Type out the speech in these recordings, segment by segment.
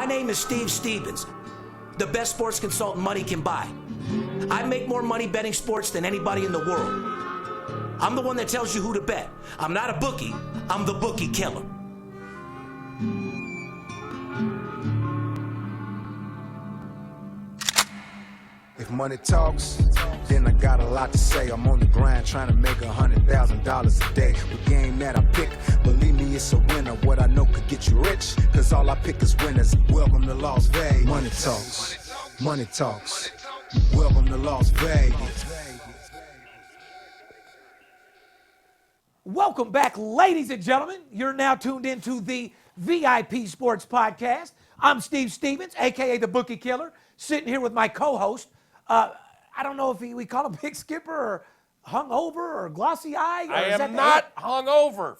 My name is Steve Stevens, the best sports consultant money can buy. I make more money betting sports than anybody in the world. I'm the one that tells you who to bet. I'm not a bookie, I'm the Bookie Killer. If money talks, then I got a lot to say. I'm on the grind trying to make $100,000 a day. The game that I pick, believe me, it's a winner. What I know could get you rich, cause all I pick is winners. Welcome to Las Vegas. Money talks, money talks. Welcome to Las Vegas. Welcome back, ladies and gentlemen. You're now tuned into the VIP Sports Podcast. I'm Steve Stevens, a.k.a. the Bookie Killer, sitting here with my co-host. I don't know if we call him Big Skipper or hungover or glossy eye. I am not hungover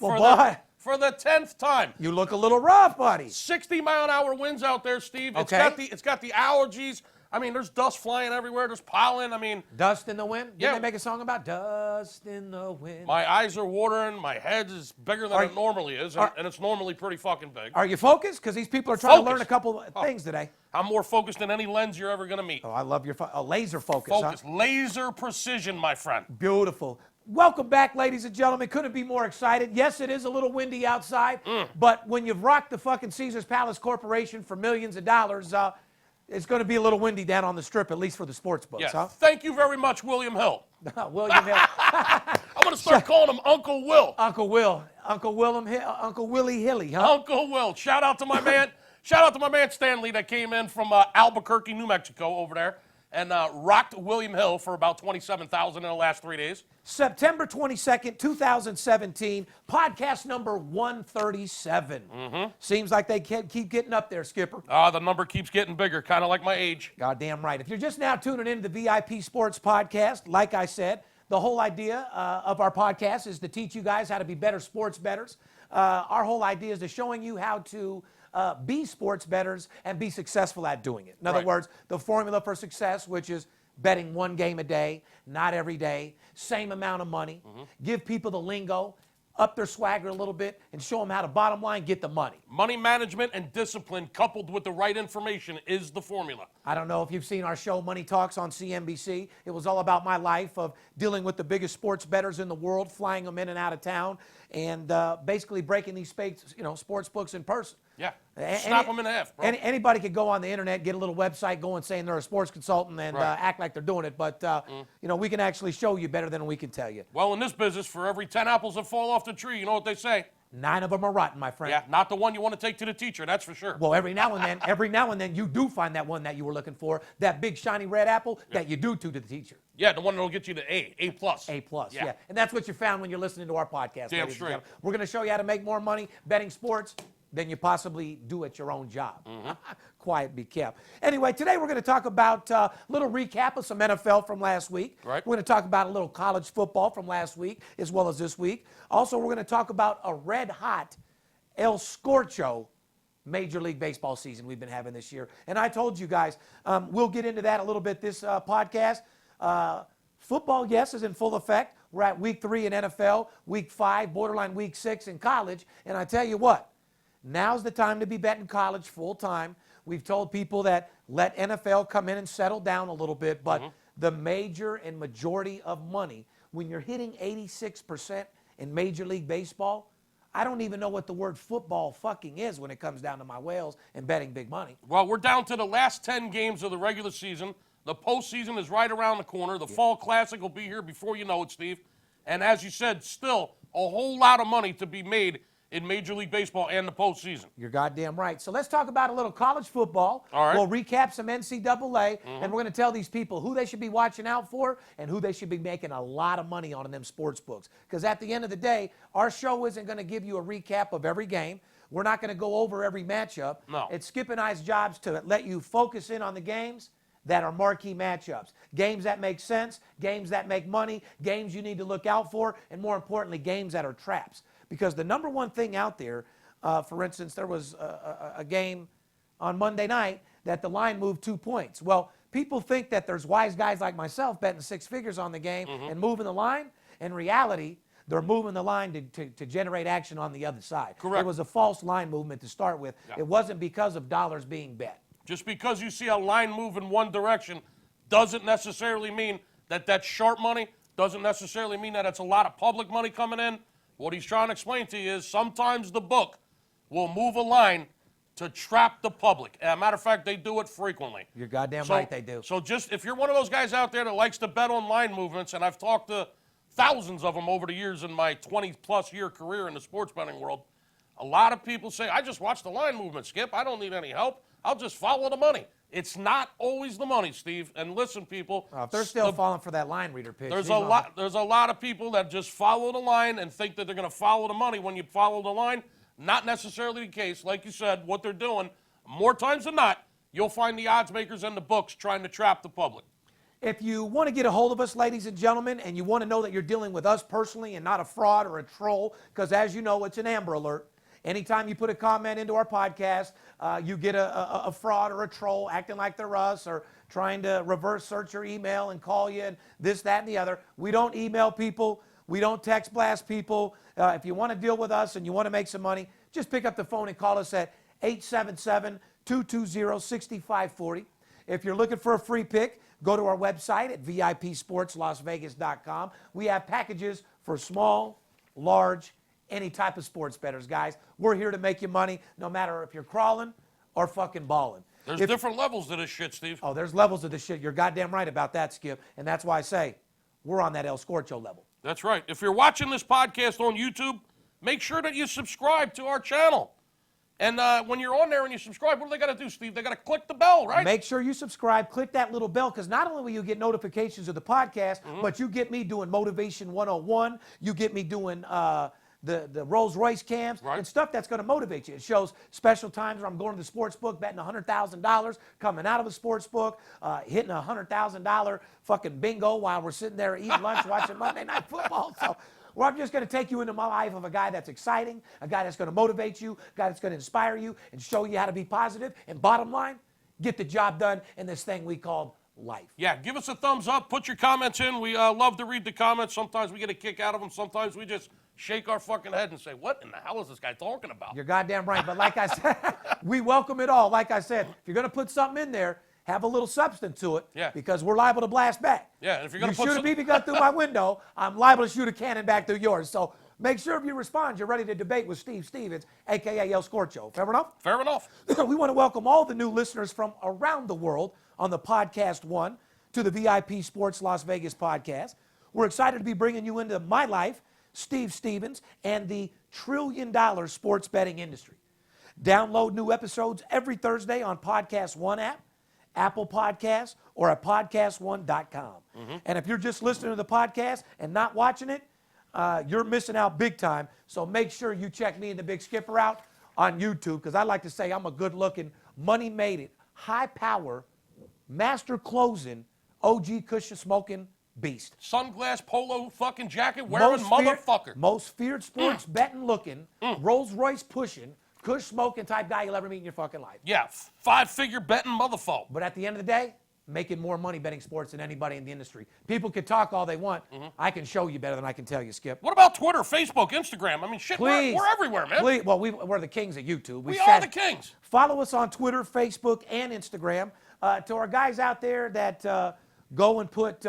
for the 10th time. You look a little rough, buddy. 60-mile-an-hour winds out there, Steve. Okay. It's got the allergies. I mean, there's dust flying everywhere. There's pollen. I mean, dust in the wind. Yeah. Didn't they make a song about dust in the wind? My eyes are watering. My head is bigger than it normally is, and it's normally pretty fucking big. Are you focused? Because these people are trying to learn a couple things today. I'm more focused than any lens you're ever going to meet. Oh, I love your laser focus. Focus, huh? Laser precision, my friend. Beautiful. Welcome back, ladies and gentlemen. Couldn't be more excited. Yes, it is a little windy outside, but when you've rocked the fucking Caesars Palace Corporation for millions of dollars, it's going to be a little windy down on the strip, at least for the sports books, Yes. huh? Thank you very much, William Hill. William Hill. I'm going to start calling him Uncle Will. Uncle Will. Uncle Willem Hill. Uncle Willie Hilly, huh? Uncle Will. Shout out to my man. Shout out to my man Stanley that came in from Albuquerque, New Mexico over there and rocked William Hill for about $27,000 in the last 3 days. September 22nd, 2017, podcast number 137. Seems like they keep getting up there, Skipper. The number keeps getting bigger, kind of like my age. Goddamn right. If you're just now tuning into the VIP Sports Podcast, like I said, the whole idea of our podcast is to teach you guys how to be better sports bettors. Our whole idea is to showing you how to be sports bettors and be successful at doing it. In other words, the formula for success, which is betting one game a day, not every day, same amount of money, give people the lingo, up their swagger a little bit, and show them how to bottom line get the money. Money management and discipline coupled with the right information is the formula. I don't know if you've seen our show, Money Talks, on CNBC. It was all about my life of dealing with the biggest sports bettors in the world, flying them in and out of town, and basically breaking these sports books in person. Yeah, snap them in half, bro. Anybody could go on the internet, get a little website going saying they're a sports consultant and act like they're doing it, but we can actually show you better than we can tell you. Well, in this business, for every 10 apples that fall off the tree, you know what they say? 9 of them are rotten, my friend. Yeah, not the one you want to take to the teacher, that's for sure. Well, every now and then you do find that one that you were looking for, that big shiny red apple that you do to the teacher. Yeah, the one that'll get you to A+. A+, yeah. And that's what you found when you're listening to our podcast. Damn straight. We're going to show you how to make more money betting sports than you possibly do at your own job. Quiet be kept. Anyway, today we're going to talk about a little recap of some NFL from last week. Right. We're going to talk about a little college football from last week as well as this week. Also, we're going to talk about a red-hot El Scorcho Major League Baseball season we've been having this year. And I told you guys, we'll get into that a little bit this podcast. Football, yes, is in full effect. We're at week 3 in NFL, week 5, borderline week 6 in college. And I tell you what, now's the time to be betting college full time. We've told people that let NFL come in and settle down a little bit, but the major and majority of money, when you're hitting 86% in Major League Baseball, I don't even know what the word football fucking is when it comes down to my whales and betting big money. Well, we're down to the last 10 games of the regular season. The postseason is right around the corner. The Fall Classic will be here before you know it, Steve. And as you said, still a whole lot of money to be made in Major League Baseball and the postseason. You're goddamn right. So let's talk about a little college football. All right. We'll recap some NCAA, and we're going to tell these people who they should be watching out for and who they should be making a lot of money on in them sports books. Because at the end of the day, our show isn't going to give you a recap of every game. We're not going to go over every matchup. No. It's Skip and I's jobs to let you focus in on the games that are marquee matchups. Games that make sense, games that make money, games you need to look out for, and more importantly, games that are traps. Because the number one thing out there, for instance, there was a game on Monday night that the line moved 2 points. Well, people think that there's wise guys like myself betting 6 figures on the game and moving the line. In reality, they're moving the line to generate action on the other side. Correct. It was a false line movement to start with. Yeah. It wasn't because of dollars being bet. Just because you see a line move in one direction doesn't necessarily mean that that's sharp money, doesn't necessarily mean that it's a lot of public money coming in. What he's trying to explain to you is sometimes the book will move a line to trap the public. As a matter of fact, they do it frequently. You're goddamn right they do. So just if you're one of those guys out there that likes to bet on line movements, and I've talked to thousands of them over the years in my 20-plus year career in the sports betting world, a lot of people say, I just watch the line movement, Skip. I don't need any help. I'll just follow the money. It's not always the money, Steve. And listen, people. If they're still falling for that line reader pitch. There's a lot of people that just follow the line and think that they're going to follow the money when you follow the line. Not necessarily the case. Like you said, what they're doing, more times than not, you'll find the odds makers and the books trying to trap the public. If you want to get a hold of us, ladies and gentlemen, and you want to know that you're dealing with us personally and not a fraud or a troll, because as you know, it's an Amber Alert. Anytime you put a comment into our podcast, you get a fraud or a troll acting like they're us or trying to reverse search your email and call you and this, that, and the other. We don't email people. We don't text blast people. If you want to deal with us and you want to make some money, just pick up the phone and call us at 877-220-6540. If you're looking for a free pick, go to our website at VIPSportsLasVegas.com. We have packages for small, large, any type of sports bettors, guys. We're here to make you money no matter if you're crawling or fucking balling. There's different levels to this shit, Steve. Oh, there's levels of this shit. You're goddamn right about that, Skip. And that's why I say we're on that El Scorcho level. That's right. If you're watching this podcast on YouTube, make sure that you subscribe to our channel. And when you're on there and you subscribe, what do they got to do, Steve? They got to click the bell, right? Make sure you subscribe. Click that little bell, because not only will you get notifications of the podcast, but you get me doing Motivation 101. You get me doing the Rolls Royce cams and stuff that's going to motivate you. It shows special times where I'm going to the sports book, betting $100,000, coming out of a sports book, hitting a $100,000 fucking bingo while we're sitting there eating lunch, watching Monday Night Football. So, well, I'm just going to take you into my life of a guy that's exciting, a guy that's going to motivate you, a guy that's going to inspire you and show you how to be positive. And bottom line, get the job done in this thing we call life. Yeah, give us a thumbs up. Put your comments in. We love to read the comments. Sometimes we get a kick out of them. Sometimes we just shake our fucking head and say, what in the hell is this guy talking about? You're goddamn right. But like I said, we welcome it all. Like I said, if you're going to put something in there, have a little substance to it. Yeah. Because we're liable to blast back. Yeah, and if you're going to shoot a BB gun through my window, I'm liable to shoot a cannon back through yours. So make sure if you respond, you're ready to debate with Steve Stevens, a.k.a. El Scorcho. Fair enough? Fair enough. We want to welcome all the new listeners from around the world on the Podcast One to the VIP Sports Las Vegas podcast. We're excited to be bringing you into my life, Steve Stevens, and the trillion-dollar sports betting industry. Download new episodes every Thursday on Podcast One app, Apple Podcasts, or at podcastone.com. And if you're just listening to the podcast and not watching it, you're missing out big time. So make sure you check me and the Big Skipper out on YouTube, because I like to say I'm a good-looking, money-made, high-power, master-closing, OG cushion-smoking beast. Sunglass polo fucking jacket wearing motherfucker. Most feared sports betting looking, Rolls Royce pushing, kush smoking type guy you'll ever meet in your fucking life. Yeah, five-figure betting motherfucker. But at the end of the day, making more money betting sports than anybody in the industry. People can talk all they want. I can show you better than I can tell you, Skip. What about Twitter, Facebook, Instagram? I mean, shit, Please. We're everywhere, man. Please. Well, we're the kings of YouTube. We are the kings. Follow us on Twitter, Facebook, and Instagram. To our guys out there that go and put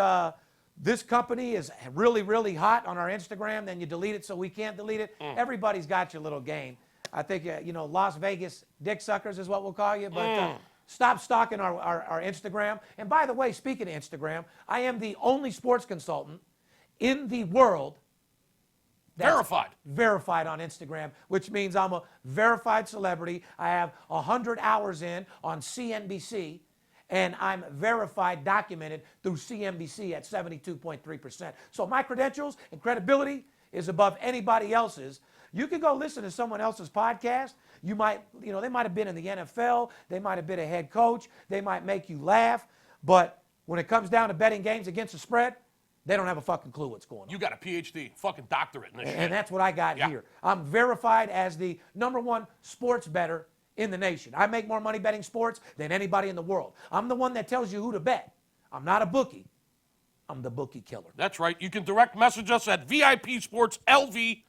this company is really, really hot on our Instagram, then you delete it so we can't delete it. Everybody's got your little game. I think, Las Vegas dick suckers is what we'll call you. But stop stalking our Instagram. And by the way, speaking of Instagram, I am the only sports consultant in the world that's verified on Instagram, which means I'm a verified celebrity. I have 100 hours in on CNBC. And I'm verified, documented through CNBC at 72.3%. So my credentials and credibility is above anybody else's. You can go listen to someone else's podcast. You might, they might have been in the NFL. They might have been a head coach. They might make you laugh. But when it comes down to betting games against the spread, they don't have a fucking clue what's going on. You got a PhD, fucking doctorate in this shit. And that's what I got here. I'm verified as the #1 sports bettor in the nation. I make more money betting sports than anybody in the world. I'm the one that tells you who to bet. I'm not a bookie. I'm the Bookie Killer. That's right. You can direct message us at VIP Sports LV.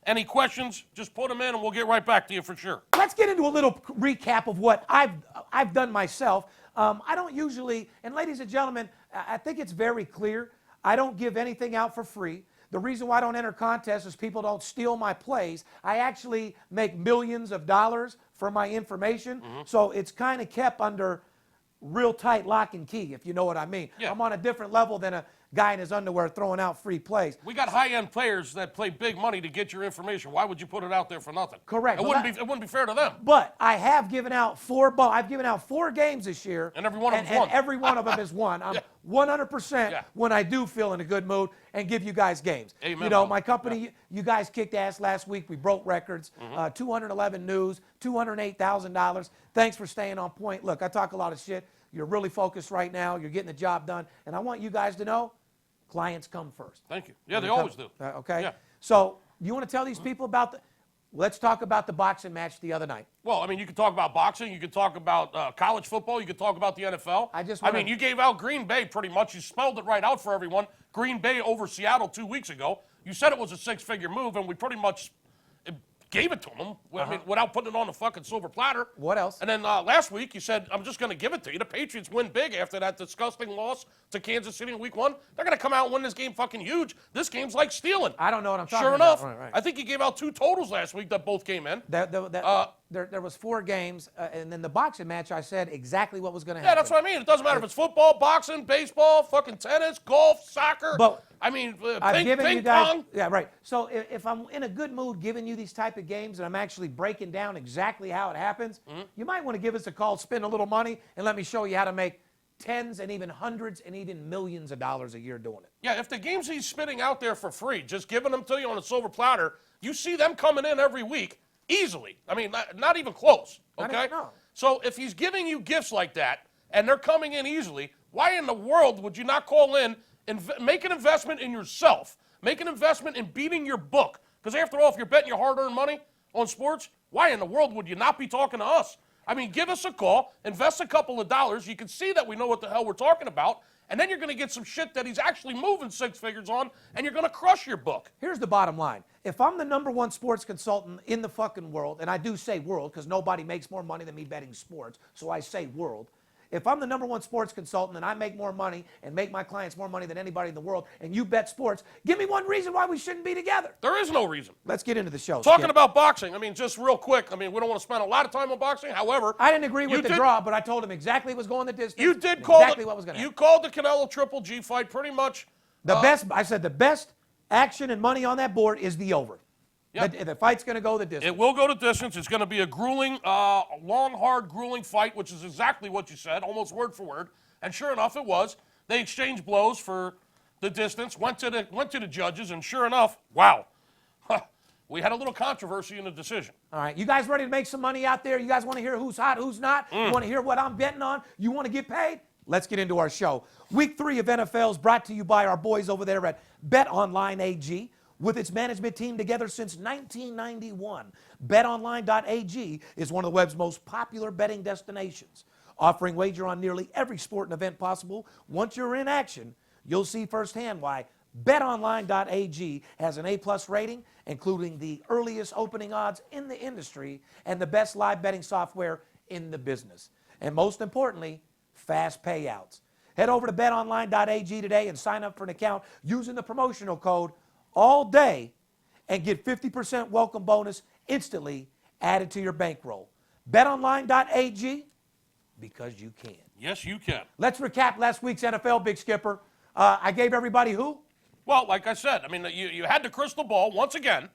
Any questions, just put them in and we'll get right back to you for sure. Let's get into a little recap of what I've done myself. I don't usually, and ladies and gentlemen, I think it's very clear, I don't give anything out for free. The reason why I don't enter contests is people don't steal my plays. I actually make millions of dollars for my information, so it's kind of kept under real tight lock and key, if you know what I mean. Yeah. I'm on a different level than a guy in his underwear throwing out free plays. We got high-end players that play big money to get your information. Why would you put it out there for nothing? Correct. It wouldn't be fair to them. But I have given out I've given out 4 games this year. And every one of them's and won. every one of them is won. I'm 100% when I do feel in a good mood and give you guys games. Amen, you know, brother. my company, you guys kicked ass last week. We broke records. 211 news, $208,000. Thanks for staying on point. Look, I talk a lot of shit. You're really focused right now. You're getting the job done. And I want you guys to know, clients come first. Thank you. Yeah, they always do. Okay? Yeah. So you want to tell these people about let's talk about the boxing match the other night. Well, I mean, you can talk about boxing. You can talk about college football. You can talk about the NFL. I mean, you gave out Green Bay pretty much. You spelled it right out for everyone. Green Bay over Seattle 2 weeks ago. You said it was a 6-figure move, and we pretty much gave it to them. I mean, without putting it on the fucking silver platter. What else? And then last week you said, I'm just going to give it to you. The Patriots win big after that disgusting loss to Kansas City in week 1. They're going to come out and win this game fucking huge. This game's like stealing. I don't know what I'm talking Sure about. enough, Right. I think you gave out 2 totals last week that both came in. There was 4 games, and then the boxing match, I said exactly what was going to Yeah, happen. that's what I mean. It doesn't matter if it's football, boxing, baseball, fucking tennis, golf, soccer. But I mean, I've given ping you guys, pong. yeah, right. So if I'm in a good mood giving you these type of games and I'm actually breaking down exactly how it happens, you might want to give us a call, spend a little money, and let me show you how to make tens and even hundreds and even millions of dollars a year doing it. Yeah, if the games he's spitting out there for free, just giving them to you on a silver platter, you see them coming in every week easily. I mean, not even close, okay? No. So if he's giving you gifts like that and they're coming in easily, why in the world would you not call in and make an investment in yourself? Make an investment in beating your book. Because after all, if you're betting your hard-earned money on sports, why in the world would you not be talking to us? I mean, give us a call, invest a couple of dollars. You can see that we know what the hell we're talking about. And then you're going to get some shit that he's actually moving 6 figures on, and you're going to crush your book. Here's the bottom line. If I'm the #1 sports consultant in the fucking world, and I do say world because nobody makes more money than me betting sports, so I say world. If I'm the #1 sports consultant and I make more money and make my clients more money than anybody in the world, and you bet sports, give me one reason why we shouldn't be together. There is no reason. Let's get into the show. Talking Skip. about boxing, I mean, just real quick, I mean, we don't want to spend a lot of time on boxing. However, I didn't agree with the draw, but I told him exactly what was going the distance. you did and call exactly what was going to happen. You called the Canelo Triple G fight pretty much. I said the best action and money on that board is the over. Yep. The fight's going to go the distance. It will go to distance. It's going to be a grueling, long, hard, grueling fight, which is exactly what you said, almost word for word. And sure enough, it was. They exchanged blows for the distance, went to the judges, and sure enough, wow. We had a little controversy in the decision. All right, you guys ready to make some money out there? You guys want to hear who's hot, who's not? You want to hear what I'm betting on? You want to get paid? Let's get into our show. Week 3 of NFL is brought to you by our boys over there at BetOnline AG. With its management team together since 1991, BetOnline.ag is one of the web's most popular betting destinations, offering wager on nearly every sport and event possible. Once you're in action, you'll see firsthand why BetOnline.ag has an A+ rating, including the earliest opening odds in the industry and the best live betting software in the business. And most importantly, fast payouts. Head over to BetOnline.ag today and sign up for an account using the promotional code all day and get 50% welcome bonus instantly added to your bankroll. BetOnline.ag, because you can. Yes, you can. Let's recap last week's NFL, Big Skipper. I gave everybody who? Well, like I said, I mean, you had the crystal ball once again.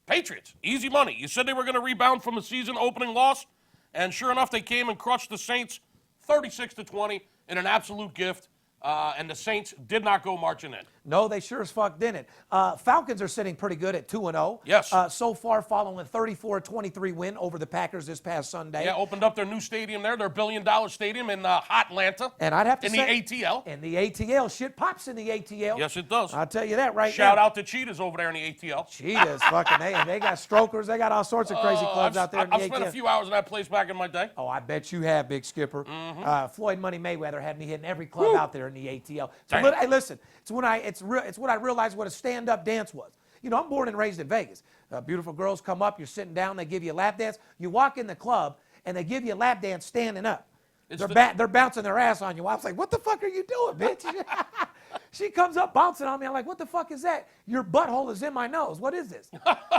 Patriots, easy money. You said they were going to rebound from a season opening loss, and sure enough, they came and crushed the Saints 36-20 in an absolute gift. And the Saints did not go marching in. No, they sure as fuck didn't. Falcons are sitting pretty good at 2-0. Yes. So far, following a 34-23 win over the Packers this past Sunday. Yeah, opened up their new stadium there, their $1 billion stadium in hot Atlanta. And I'd have to say, in the ATL. In the ATL. Shit pops in the ATL. Yes, it does. I'll tell you that right now. Shout out to Cheetahs over there in the ATL. Cheetahs, fucking, they got strokers. They got all sorts of crazy clubs out there in the I've ATL. spent a few hours in that place back in my day. Oh, I bet you have, Big Skipper. Floyd Money Mayweather had me hitting every club out there in the ATL. So, hey, listen, it's when I realized what a stand-up dance was. You know, I'm born and raised in Vegas. Beautiful girls come up, you're sitting down, they give you a lap dance. You walk in the club, and they give you a lap dance standing up. They're bouncing their ass on you. I was like, what the fuck are you doing, bitch? She comes up bouncing on me. I'm like, what the fuck is that? Your butthole is in my nose. What is this?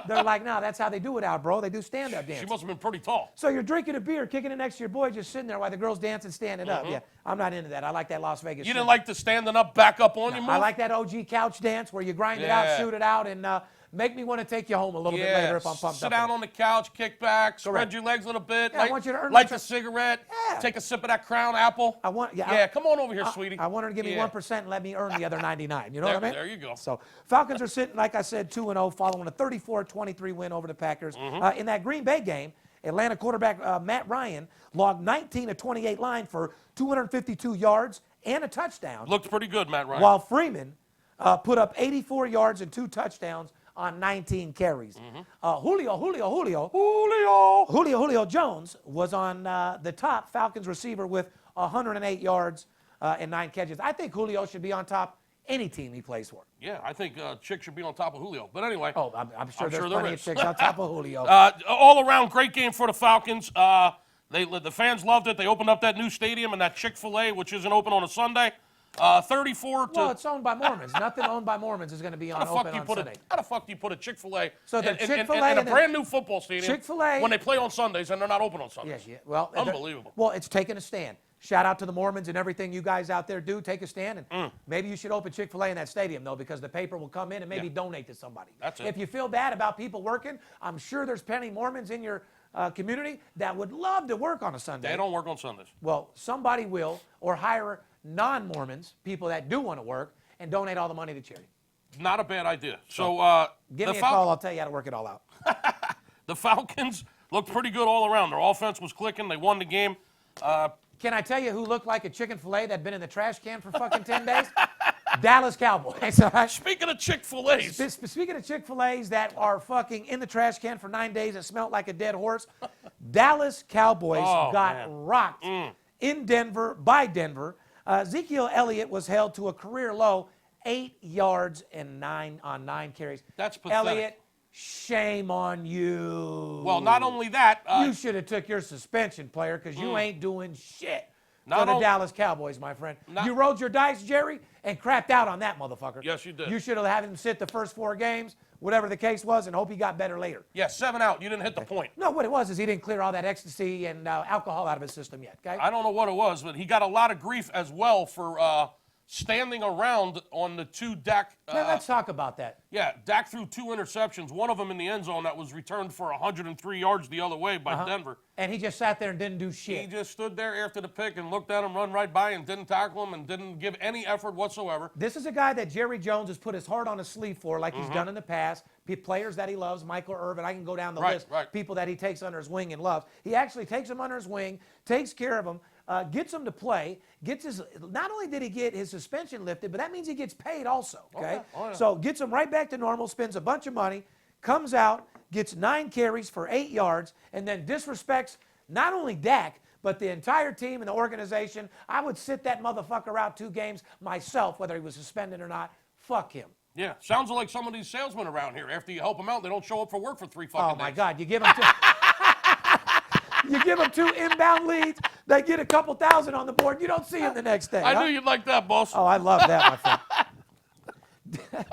They're like, no, that's how they do it out, bro. They do stand-up dance. She must have been pretty tall. So you're drinking a beer, kicking it next to your boy, just sitting there while the girl's dancing, standing up. Yeah, I'm not into that. I like that Las Vegas You shit. didn't like the standing up, back up on you move? I like that OG couch dance where you grind it out, shoot it out, and make me want to take you home a little bit later if I'm pumped Sit up. down on the couch, kick back, spread Correct. your legs a little bit, Yeah, I want you to earn light my the cigarette, Yeah. take a sip of that Crown Apple. Come on over here, sweetie. I want her to give me 1% and let me earn the other 99. You know what I mean? There you go. So Falcons are sitting, like I said, 2-0, following a 34-23 win over the Packers. In that Green Bay game, Atlanta quarterback Matt Ryan logged 19 of 28 line for 252 yards and a touchdown. Looked pretty good, Matt Ryan. While Freeman put up 84 yards and 2 touchdowns on 19 carries. Julio Jones was on the top Falcons receiver with 108 yards and 9 catches. I think Julio should be on top any team he plays for. Yeah, I think Chick should be on top of Julio. But anyway. Oh, I'm sure there's plenty of chicks on top of Julio. All around, great game for the Falcons. The fans loved it. They opened up that new stadium and that Chick-fil-A, which isn't open on a Sunday. 34 to... Well, it's owned by Mormons. Nothing owned by Mormons is going to be on open on Sunday. How the fuck do you put a Chick-fil-A in a brand new football stadium Chick-fil-A when they play on Sundays and they're not open on Sundays? Yes, yeah. Well, unbelievable. Well, it's taking a stand. Shout out to the Mormons and everything you guys out there do. Take a stand, and maybe you should open Chick-fil-A in that stadium, though, because the paper will come in and maybe donate to somebody. That's it. If you feel bad about people working, I'm sure there's plenty Mormons in your community that would love to work on a Sunday. They don't work on Sundays. Well, somebody will, or hire non-Mormons, people that do want to work, and donate all the money to charity. Not a bad idea. So give me a call. I'll tell you how to work it all out. The Falcons looked pretty good all around. Their offense was clicking. They won the game. Can I tell you who looked like a chicken fillet that'd been in the trash can for fucking 10 days? Dallas Cowboys. Speaking of Chick-fil-A's. Speaking of Chick-fil-A's that are fucking in the trash can for 9 days and smelled like a dead horse, Dallas Cowboys got rocked in Denver by Denver. Ezekiel Elliott was held to a career low 8 yards and 9 carries. That's pathetic. Elliott, shame on you. Well, not only that. You should have took your suspension, player, because you ain't doing shit for the Dallas Cowboys, my friend. You rolled your dice, Jerry, and crapped out on that motherfucker. Yes, you did. You should have had him sit the first 4 games, whatever the case was, and hope he got better later. Yeah, 7 out. You didn't hit the point. No, what it was is he didn't clear all that ecstasy and alcohol out of his system yet, okay? I don't know what it was, but he got a lot of grief as well for standing around on the 2 Dak. Let's talk about that. Yeah, Dak threw 2 interceptions, one of them in the end zone that was returned for 103 yards the other way by Denver. And he just sat there and didn't do shit. He just stood there after the pick and looked at him run right by and didn't tackle him and didn't give any effort whatsoever. This is a guy that Jerry Jones has put his heart on his sleeve for, like he's done in the past. Players that he loves, Michael Irvin, I can go down the list. People that he takes under his wing and loves. He actually takes them under his wing, takes care of them, gets them to play, not only did he get his suspension lifted, but that means he gets paid also, okay? So gets him right back to normal, spends a bunch of money, comes out, gets 9 carries for 8 yards, and then disrespects not only Dak, but the entire team and the organization. I would sit that motherfucker out 2 games myself, whether he was suspended or not. Fuck him. Yeah, sounds like some of these salesmen around here. After you help them out, they don't show up for work for 3 fucking days. Oh, my God. You give them you give them 2 inbound leads, they get a couple thousand on the board. You don't see them the next day. I knew you'd like that, boss. Oh, I love that, my friend.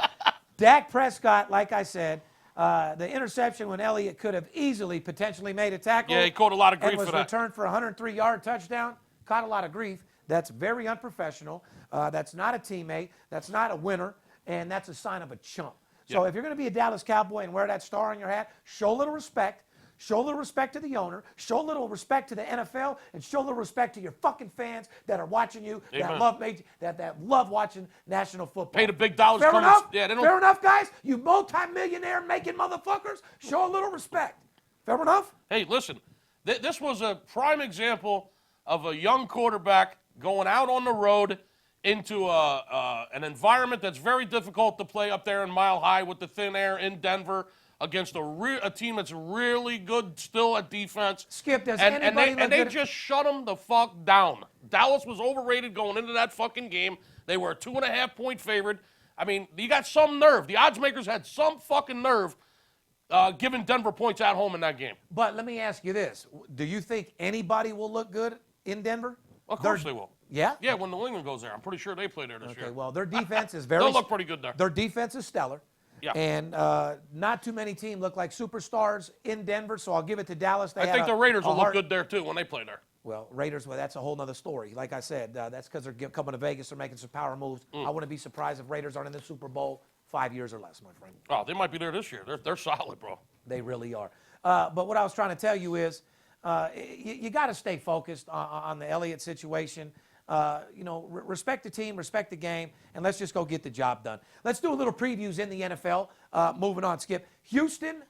Dak Prescott, like I said, the interception when Elliott could have easily potentially made a tackle. Yeah, he caught a lot of grief and was for that. returned for a 103-yard touchdown. Caught a lot of grief. That's very unprofessional. That's not a teammate. That's not a winner. And that's a sign of a chump. So if you're going to be a Dallas Cowboy and wear that star on your hat, show a little respect. show a little respect to the owner, show a little respect to the NFL, and show a little respect to your fucking fans that are watching you, that love watching national football. Pay the big dollars. Fair enough? Yeah, Fair enough, guys? You multi-millionaire making motherfuckers, show a little respect. Fair enough? Hey, listen, this was a prime example of a young quarterback going out on the road into an environment that's very difficult to play up there in Mile High with the thin air in Denver against a team that's really good still at defense. Skip, does and anybody they just shut them the fuck down. Dallas was overrated going into that fucking game. They were a 2.5-point favorite. I mean, you got some nerve. The odds makers had some fucking nerve giving Denver points at home in that game. But let me ask you this. Do you think anybody will look good in Denver? Of course they will. Yeah? Yeah, when New England goes there. I'm pretty sure they play there this year. Okay, well, their defense is very... They'll look pretty good there. Their defense is stellar. Yeah. And not too many teams look like superstars in Denver, so I'll give it to Dallas. I think the Raiders will look good there, too, when they play there. Well, Raiders, that's a whole other story. Like I said, that's because they're coming to Vegas. They're making some power moves. I wouldn't be surprised if Raiders aren't in the Super Bowl 5 years or less, my friend. Oh, they might be there this year. They're solid, bro. They really are. But what I was trying to tell you is you got to stay focused on the Elliott situation. Respect the team, respect the game, and let's just go get the job done. Let's do a little previews in the NFL. Moving on, Skip. Houston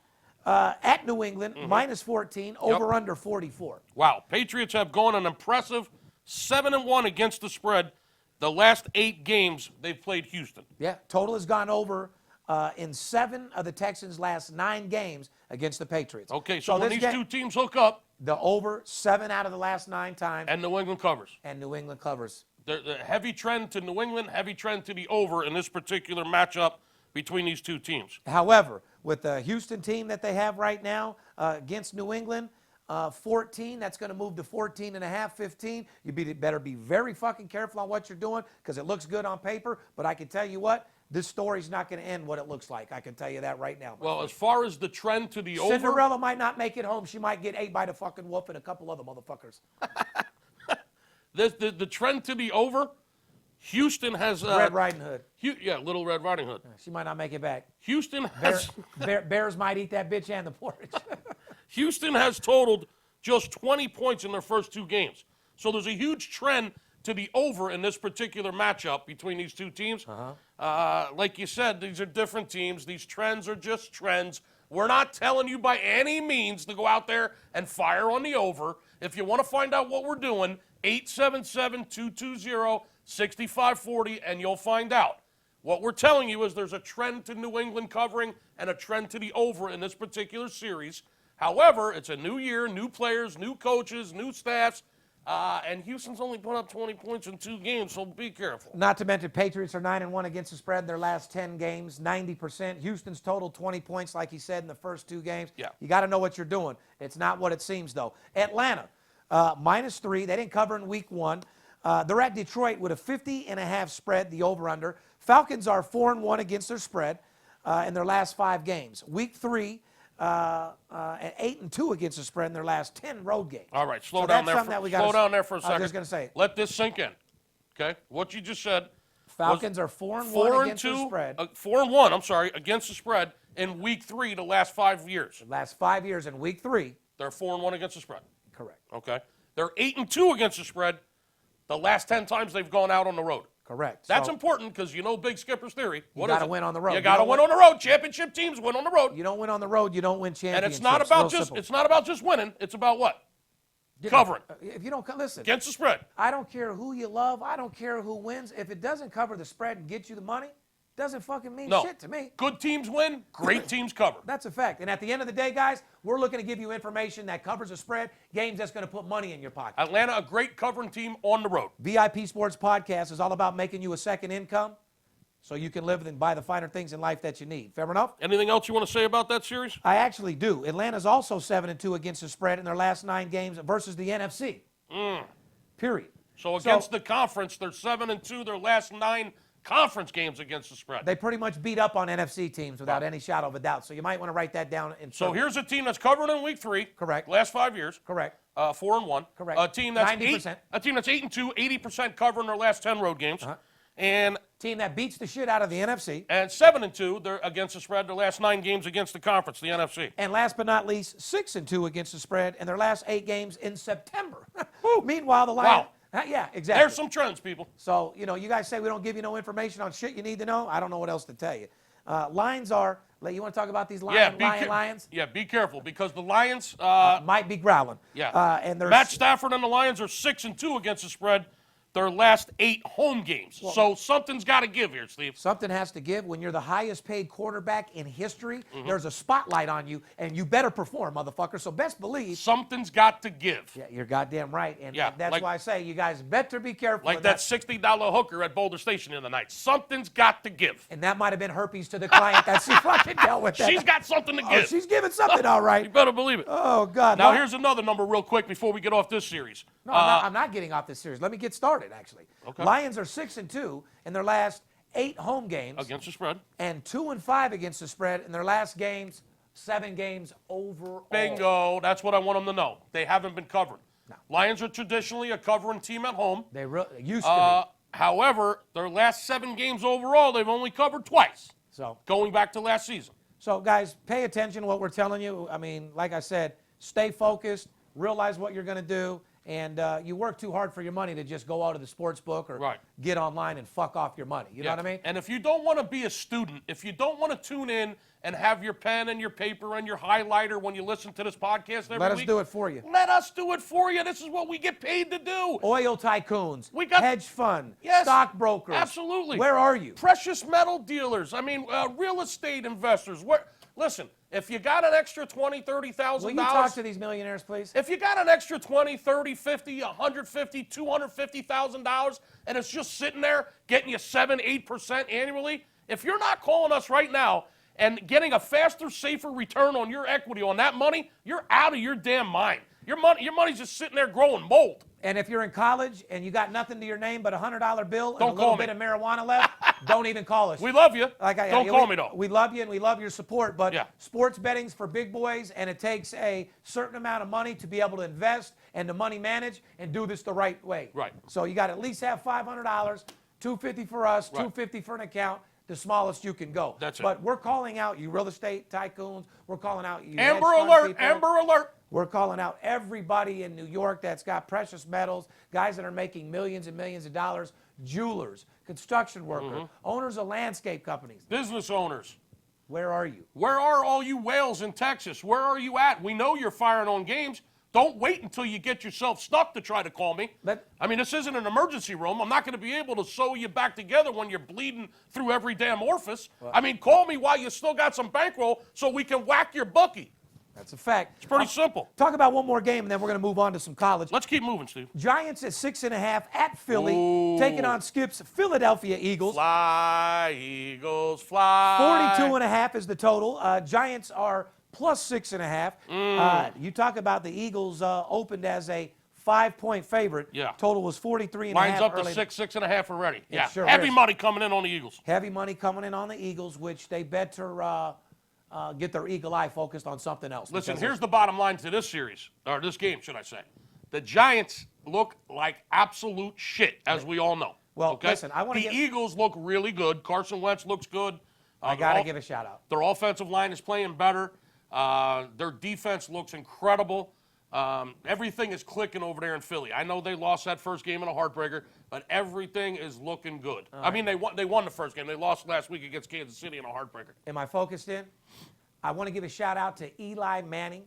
at New England, minus 14, over under 44. Wow. Patriots have gone an impressive 7-1 against the spread the last 8 games they've played Houston. Yeah, total has gone over in 7 of the Texans' last 9 games against the Patriots. Okay, so when these two teams hook up, the over 7 out of the last 9 times. And New England covers. And New England covers. The heavy trend to New England, heavy trend to the over in this particular matchup between these two teams. However, with the Houston team that they have right now against New England, 14, that's going to move to 14.5, 15. You better be very fucking careful on what you're doing because it looks good on paper, but I can tell you what, this story's not going to end what it looks like. I can tell you that right now. Well, as far as the trend to the over... Cinderella might not make it home. She might get ate by the fucking wolf and a couple other motherfuckers. The trend to the over, Houston has... Red Riding Hood. Yeah, Little Red Riding Hood. She might not make it back. Houston has... Bears might eat that bitch and the porridge. Houston has totaled just 20 points in their first 2 games. So there's a huge trend to the over in this particular matchup between these two teams. Like you said, these are different teams. These trends are just trends. We're not telling you by any means to go out there and fire on the over. If you want to find out what we're doing, 877-220-6540, and you'll find out. What we're telling you is there's a trend to New England covering and a trend to the over in this particular series. However, it's a new year, new players, new coaches, new staffs. And Houston's only put up 20 points in 2 games, so be careful. Not to mention, Patriots are 9-1 against the spread in their last 10 games, 90%. Houston's total 20 points, like he said, in the first 2 games. Yeah. You got to know what you're doing. It's not what it seems, though. Atlanta, minus 3. They didn't cover in week 1. They're at Detroit with a 50.5 spread, the over-under. Falcons are 4-1 against their spread in their last 5 games. Week 3. 8-2 against the spread in their last 10 road games. All right, slow down there for a second. I was just going to say. Let this sink in. Okay, what you just said. Falcons are 4-1 against the spread. 4-1. I'm sorry, against the spread in Week 3 the last 5 years. The last 5 years in Week 3. They're 4-1 against the spread. Correct. Okay, they're 8-2 against the spread the last 10 times they've gone out on the road. Correct. That's important because you know Big Skipper's theory. You got to win on the road. You got to win on the road. Championship teams win on the road. You don't win on the road, you don't win championships. And it's not about just winning. It's about what? Covering. If you don't listen. Against the spread. I don't care who you love. I don't care who wins. If it doesn't cover the spread and get you the money, doesn't fucking mean shit to me. Good teams win. Great teams cover. That's a fact. And at the end of the day, guys, we're looking to give you information that covers the spread, games that's going to put money in your pocket. Atlanta, a great covering team on the road. VIP Sports Podcast is all about making you a second income so you can live and buy the finer things in life that you need. Fair enough? Anything else you want to say about that series? I actually do. Atlanta's also 7-2 against the spread in their last 9 games versus the NFC. Period. So against the conference, they're 7-2 their last 9 conference games against the spread. They pretty much beat up on NFC teams without any shadow of a doubt. So you might want to write that down. So here's a team that's covered in Week 3. Correct. Last 5 years. Correct. 4-1. Correct. A team that's 90%. A team that's 8-2, 80% cover in their last 10 road games. And team that beats the shit out of the NFC. And 7-2, they're against the spread. Their last 9 games against the conference, the NFC. And last but not least, 6-2 against the spread in their last 8 games in September. Meanwhile, the Lions. Wow. Yeah, exactly. There's some trends, people. So, you guys say we don't give you no information on shit you need to know. I don't know what else to tell you. Lions are, you want to talk about these Lions? Yeah, be careful because the Lions might be growling. Yeah. And there's Matt Stafford and the Lions are 6-2 against the spread. Their last 8 home games. So something's got to give here, Steve. Something has to give. When you're the highest paid quarterback in history, there's a spotlight on you, and you better perform, motherfucker. So best believe. Something's got to give. Yeah, you're goddamn right. And that's like, why I say you guys better be careful. Like that $60 hooker at Boulder Station the other night. Something's got to give. And that might have been herpes to the client that she fucking dealt with. That. She's got something to give. Oh, she's giving something, all right. You better believe it. Oh, God. Now, here's another number real quick before we get off this series. No, I'm not getting off this series. Let me get started, actually. Okay. Lions are 6-2 in their last 8 home games. Against the spread. And 2-5 against the spread in their last games, 7 games overall. Bingo. That's what I want them to know. They haven't been covered. No. Lions are traditionally a covering team at home. They used to be. However, their last 7 games overall, they've only covered twice. So, going back to last season. So, guys, pay attention to what we're telling you. I mean, like I said, stay focused, realize what you're going to do. And you work too hard for your money to just go out to the sports book or get online and fuck off your money. You know what I mean? And if you don't want to be a student, if you don't want to tune in and have your pen and your paper and your highlighter when you listen to this podcast every week. Let us do it for you. Let us do it for you. This is what we get paid to do. Oil tycoons, we got hedge fund, yes, stockbrokers. Absolutely. Where are you? Precious metal dealers. I mean, real estate investors. Listen, if you got an extra $20,000, $30,000. Will you talk to these millionaires, please? If you got an extra $20,000, $30,000, $50,000, $150,000, $250,000, and it's just sitting there getting you 7-8% annually, if you're not calling us right now and getting a faster, safer return on your equity on that money, you're out of your damn mind. Your money's just sitting there growing mold. And if you're in college and you got nothing to your name but a $100 bill and a little bit of marijuana left, don't even call us. We love you. Don't call me, though. We love you and we love your support, but sports betting's for big boys, and it takes a certain amount of money to be able to invest and to money manage and do this the right way. Right. So you got to at least have $500, $250 for us, $250 for an account. The smallest you can go. That's it. But we're calling out you real estate tycoons. We're calling out you Amber hedge fund Alert, people. Amber Alert. We're calling out everybody in New York that's got precious metals, guys that are making millions and millions of dollars, jewelers, construction workers, owners of landscape companies. Business owners. Where are you? Where are all you whales in Texas? Where are you at? We know you're firing on games. Don't wait until you get yourself stuck to try to call me. I mean, this isn't an emergency room. I'm not going to be able to sew you back together when you're bleeding through every damn orifice. I mean, call me while you still got some bankroll so we can whack your bookie. That's a fact. It's pretty simple. Talk about one more game, and then we're going to move on to some college. Let's keep moving, Steve. Giants at 6.5 at Philly, taking on Skip's Philadelphia Eagles. Fly, Eagles, fly. 42.5 is the total. Giants are plus 6.5. You talk about the Eagles opened as a 5-point favorite. Yeah. Total was 43.5. Lines up to 6.5 already. Yeah. Sure Heavy is. money coming in on the Eagles. Heavy money coming in on the Eagles, which they better get their eagle eye focused on something else. Listen, here's the bottom line to this series, or this game, should I say. The Giants look like absolute shit, as we all know. Well, listen, I want to The Eagles look really good. Carson Wentz looks good. I got to give a shout out. Their offensive line is playing better. Their defense looks incredible. Everything is clicking over there in Philly. I know they lost that first game in a heartbreaker, but everything is looking good. I mean, they won the first game. They lost last week against Kansas City in a heartbreaker. Am I focused in? I want to give a shout out to Eli Manning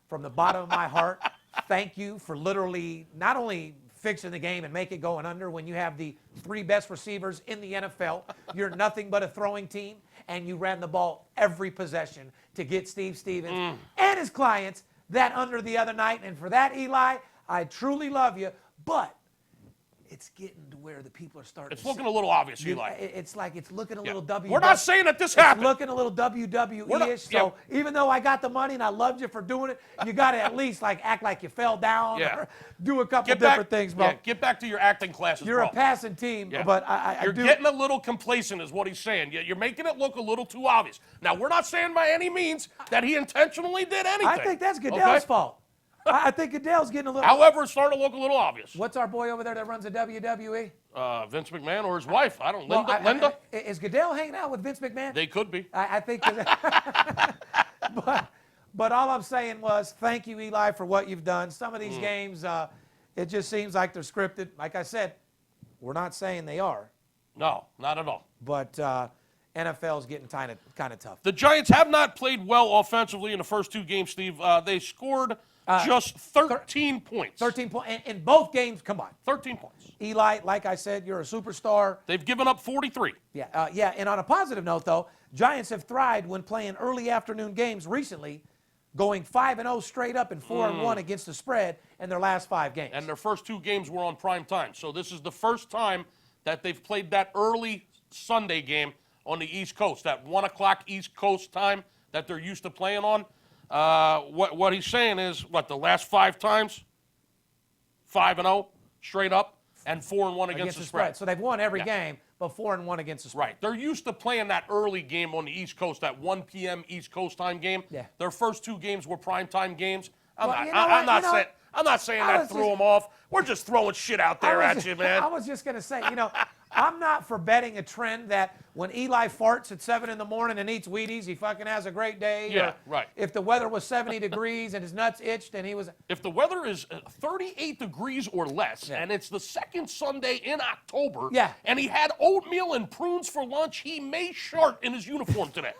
from the bottom of my heart. Thank you for literally not only fixing the game and make it going under when you have the 3 best receivers in the NFL. You're nothing but a throwing team, and you ran the ball every possession to get Steve Stevens and his clients that under the other night. And for that, Eli, I truly love you, but it's getting to where the people are starting It's to looking a little obvious, Eli. It's like it's looking a little WWE. We're not saying that this It's happened. looking a little WWE-ish. So even though I got the money and I loved you for doing it, you got to at least like act like you fell down or do a couple different things, bro. Yeah, get back to your acting classes, You're a passing team, but You're getting a little complacent is what he's saying. You're making it look a little too obvious. Now, we're not saying by any means that he intentionally did anything. I think that's Goodell's fault. I think Goodell's getting a little... However, it's starting to look a little obvious. What's our boy over there that runs the WWE? Vince McMahon or his wife. I don't. Well, Linda. Is Goodell hanging out with Vince McMahon? They could be. I think. But all I'm saying was, thank you, Eli, for what you've done. Some of these games, it just seems like they're scripted. Like I said, we're not saying they are. No, not at all. But NFL's getting kind of tough. The Giants have not played well offensively in the first 2 games, Steve. They scored just 13 points. 13 points in both games combined. 13 points. Eli, like I said, you're a superstar. They've given up 43. Yeah, yeah. And on a positive note, though, Giants have thrived when playing early afternoon games recently, going 5-0 straight up and 4-1 against the spread in their last 5 games. And their first 2 games were on prime time. So this is the first time that they've played that early Sunday game on the East Coast, that 1 o'clock East Coast time that they're used to playing on. What he's saying is, the last 5 times, 5-0 straight up, and 4-1 against the spread. So they've won every game, but 4-1 against the spread. Right. They're used to playing that early game on the East Coast, that 1 p.m. East Coast time game. Yeah. Their first 2 games were primetime games. I'm not saying that threw them off. We're just throwing shit out there at you, man. I was just going to say, I'm not for betting a trend that when Eli farts at 7 in the morning and eats Wheaties, he fucking has a great day. Yeah, or right. If the weather was 70 degrees and his nuts itched and he was... If the weather is 38 degrees or less, and it's the second Sunday in October, and he had oatmeal and prunes for lunch, he may shart in his uniform today.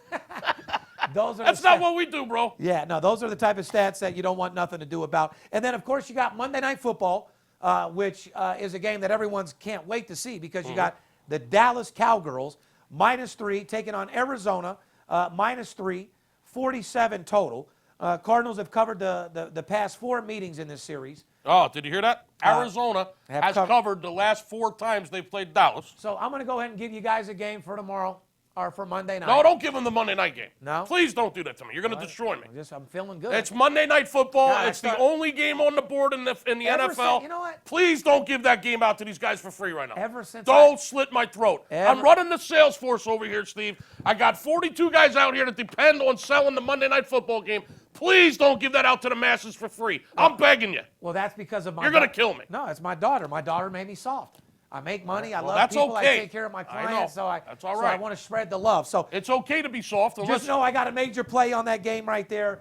That's not what we do, bro. Yeah, no, those are the type of stats that you don't want nothing to do about. And then, of course, you got Monday Night Football, which is a game that everyone's can't wait to see because you got the Dallas Cowgirls, -3, taking on Arizona, -3, 47 total. Cardinals have covered the past 4 meetings in this series. Oh, did you hear that? Arizona has covered the last 4 times they've played Dallas. So I'm going to go ahead and give you guys a game for tomorrow. Or for Monday night. No, don't give them the Monday night game. No? Please don't do that to me. You're going to destroy me. I'm feeling good. It's Monday Night Football. It's the only game on the board in the NFL. You know what? Please don't give that game out to these guys for free right now. Don't slit my throat. I'm running the sales force over here, Steve. I got 42 guys out here that depend on selling the Monday Night Football game. Please don't give that out to the masses for free. I'm begging you. Well, that's because of my... You're going to kill me. No, it's my daughter. My daughter made me soft. I make money. I love people. Okay. I take care of my clients. That's all right. So I want to spread the love. So it's okay to be soft. Just know I got a major play on that game right there.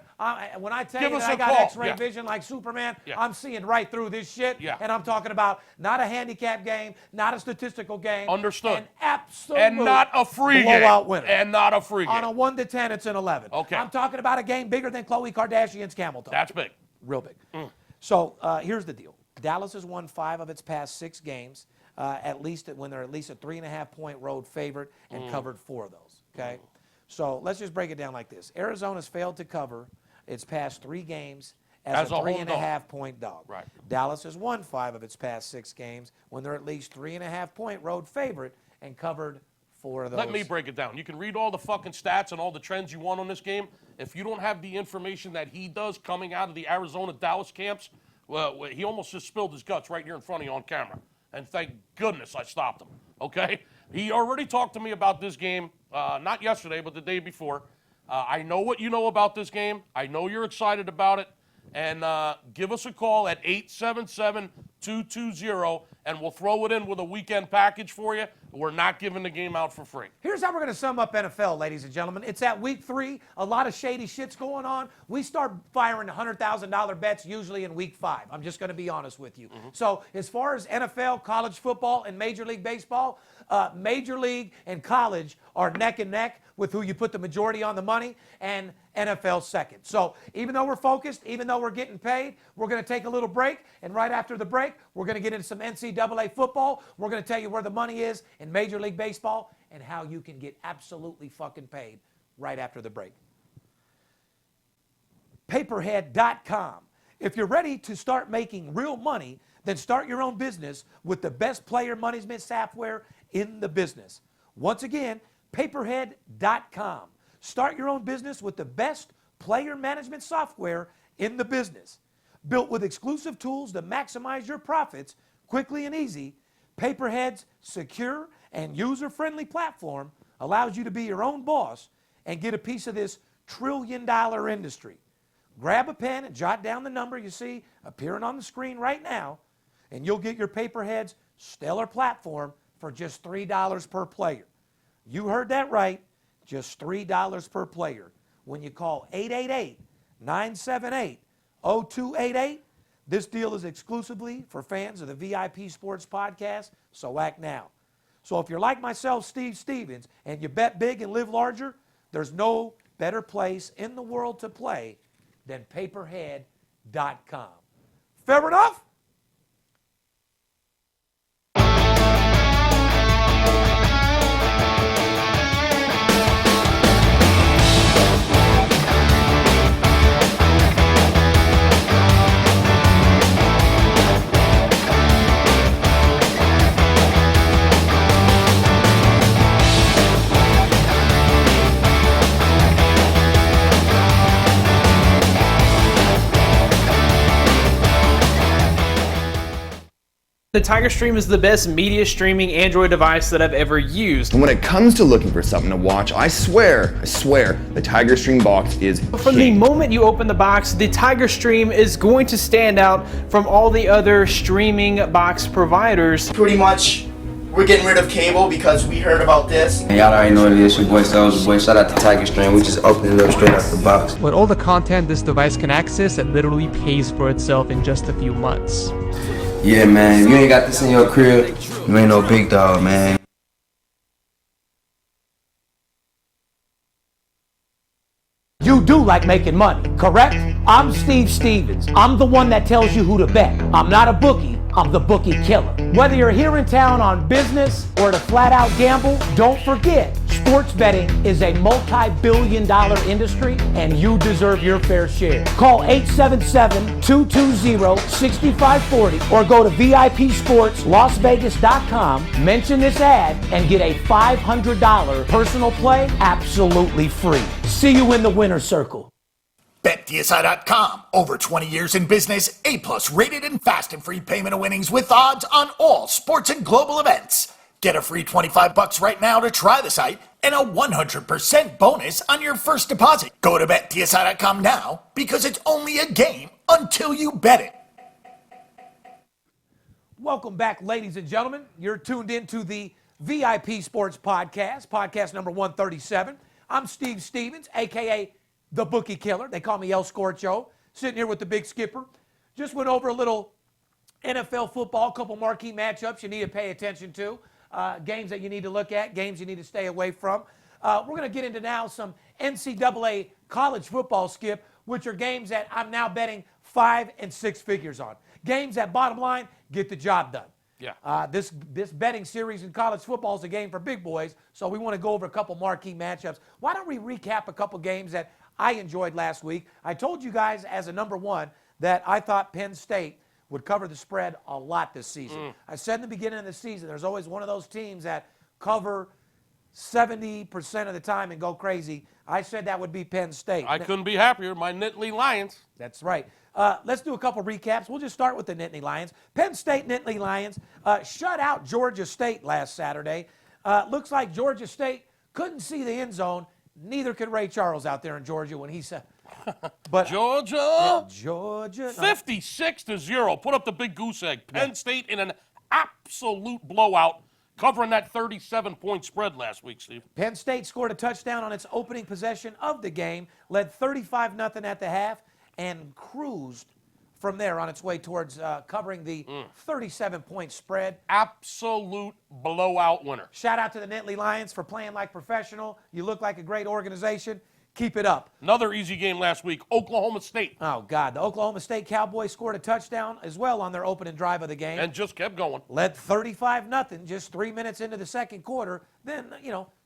When I tell you that I got X-ray vision like Superman, I'm seeing right through this shit. Yeah. And I'm talking about not a handicap game, not a statistical game. Understood. An absolute and not a free blowout winner. And not a free game. On a 1 to 10, it's an 11. Okay. I'm talking about a game bigger than Khloe Kardashian's camel toe. That's big. Real big. So here's the deal. Dallas has won 5 of its past 6 games. At least when they're at least a 3.5-point road favorite and covered 4 of those. Okay, so let's just break it down like this: Arizona's failed to cover its past 3 games as a 3.5-point dog. Right. Dallas has won 5 of its past 6 games when they're at least 3.5-point road favorite and covered 4 of those. Let me break it down. You can read all the fucking stats and all the trends you want on this game. If you don't have the information that he does coming out of the Arizona-Dallas camps, well, he almost just spilled his guts right here in front of you on camera. And thank goodness I stopped him, okay? He already talked to me about this game, not yesterday, but the day before. I know what you know about this game. I know you're excited about it. And give us a call at 877-220, and we'll throw it in with a weekend package for you. We're not giving the game out for free. Here's how we're going to sum up NFL, ladies and gentlemen. It's at week 3. A lot of shady shit's going on. We start firing $100,000 bets usually in week 5. I'm just going to be honest with you. So as far as NFL, college football, and Major League Baseball, Major League and college are neck and neck with who you put the majority on the money, and NFL second. So even though we're focused, even though we're getting paid, we're going to take a little break, and right after the break, we're going to get into some NCAA football. We're going to tell you where the money is in Major League Baseball and how you can get absolutely fucking paid right after the break. Paperhead.com. If you're ready to start making real money, then start your own business with the best player management software in the business. Once again, Paperhead.com. Start your own business with the best player management software in the business. Built with exclusive tools to maximize your profits quickly and easy, Paperhead's secure and user-friendly platform allows you to be your own boss and get a piece of this trillion-dollar industry. Grab a pen and jot down the number you see appearing on the screen right now, and you'll get your Paperhead's stellar platform for just $3 per player. You heard that right, just $3 per player. When you call 888-978-0288, this deal is exclusively for fans of the VIP Sports Podcast, so act now. So if you're like myself, Steve Stevens, and you bet big and live larger, there's no better place in the world to play than paperhead.com. Fair enough? The Tiger Stream is the best media streaming Android device that I've ever used. And when it comes to looking for something to watch, I swear, the Tiger Stream box is From the moment you open the box, the Tiger Stream is going to stand out from all the other streaming box providers. Pretty much, we're getting rid of cable because we heard about this. And y'all already know what it is. Your boy Soulja Boy. Shout out to Tiger Stream. We just opened it up straight out the box. With all the content this device can access, it literally pays for itself in just a few months. Yeah, man. If you ain't got this in your crib, you ain't no big dog, man. You do like making money, correct? I'm Steve Stevens. I'm the one that tells you who to bet. I'm not a bookie, I'm the Bookie Killer. Whether you're here in town on business or to flat out gamble, don't forget, sports betting is a multi-billion-dollar industry and you deserve your fair share. Call 877-220-6540 or go to VIPSportsLasVegas.com, mention this ad, and get a $500 personal play absolutely free. See you in the winner's circle. BetDSI.com. Over 20 years in business, A+ rated and fast and free payment of winnings with odds on all sports and global events. Get a free $25 right now to try the site and a 100% bonus on your first deposit. Go to BetDSI.com now because it's only a game until you bet it. Welcome back, ladies and gentlemen. You're tuned into the VIP Sports Podcast, podcast number 137. I'm Steve Stevens, a.k.a. the Bookie Killer. They call me El Scorcho. Sitting here with the big skipper. Just went over a little NFL football, a couple marquee matchups you need to pay attention to, games that you need to look at, games you need to stay away from. We're going to get into now some NCAA college football, Skip, which are games that I'm now betting 5 and 6 figures on. Games that, bottom line, get the job done. Yeah. This betting series in college football is a game for big boys, so we want to go over a couple marquee matchups. Why don't we recap a couple games that I enjoyed last week? I told you guys as a number one that I thought Penn State would cover the spread a lot this season. I said in the beginning of the season, there's always one of those teams that cover 70% of the time and go crazy. I said that would be Penn State. I couldn't be happier. My Nittany Lions. That's right. Let's do a couple recaps. We'll just start with the Nittany Lions. Penn State Nittany Lions shut out Georgia State last Saturday. Looks like Georgia State couldn't see the end zone. Neither could Ray Charles out there in Georgia when he said. But Georgia. Yeah, Georgia. 56-0. Put up the big goose egg. Penn State in an absolute blowout, covering that 37-point spread last week, Steve. Penn State scored a touchdown on its opening possession of the game, led 35-0 at the half, and cruised from there on its way towards covering the 37-point spread. Absolute blowout winner. Shout out to the Nittany Lions for playing like professional. You look like a great organization. Keep it up. Another easy game last week, Oklahoma State. Oh, God. The Oklahoma State Cowboys scored a touchdown as well on their opening drive of the game. And just kept going. Led 35-0 just 3 minutes into the second quarter. Then,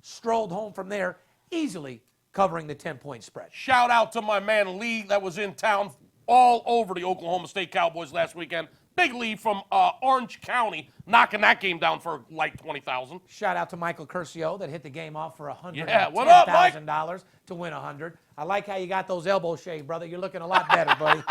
strolled home from there, easily covering the 10-point spread. Shout out to my man Lee that was in town all over the Oklahoma State Cowboys last weekend. Big Lee from Orange County, knocking that game down for like 20,000. Shout out to Michael Curcio that hit the game off for $110,000 to win 100. I like how you got those elbows shaved, brother. You're looking a lot better, buddy.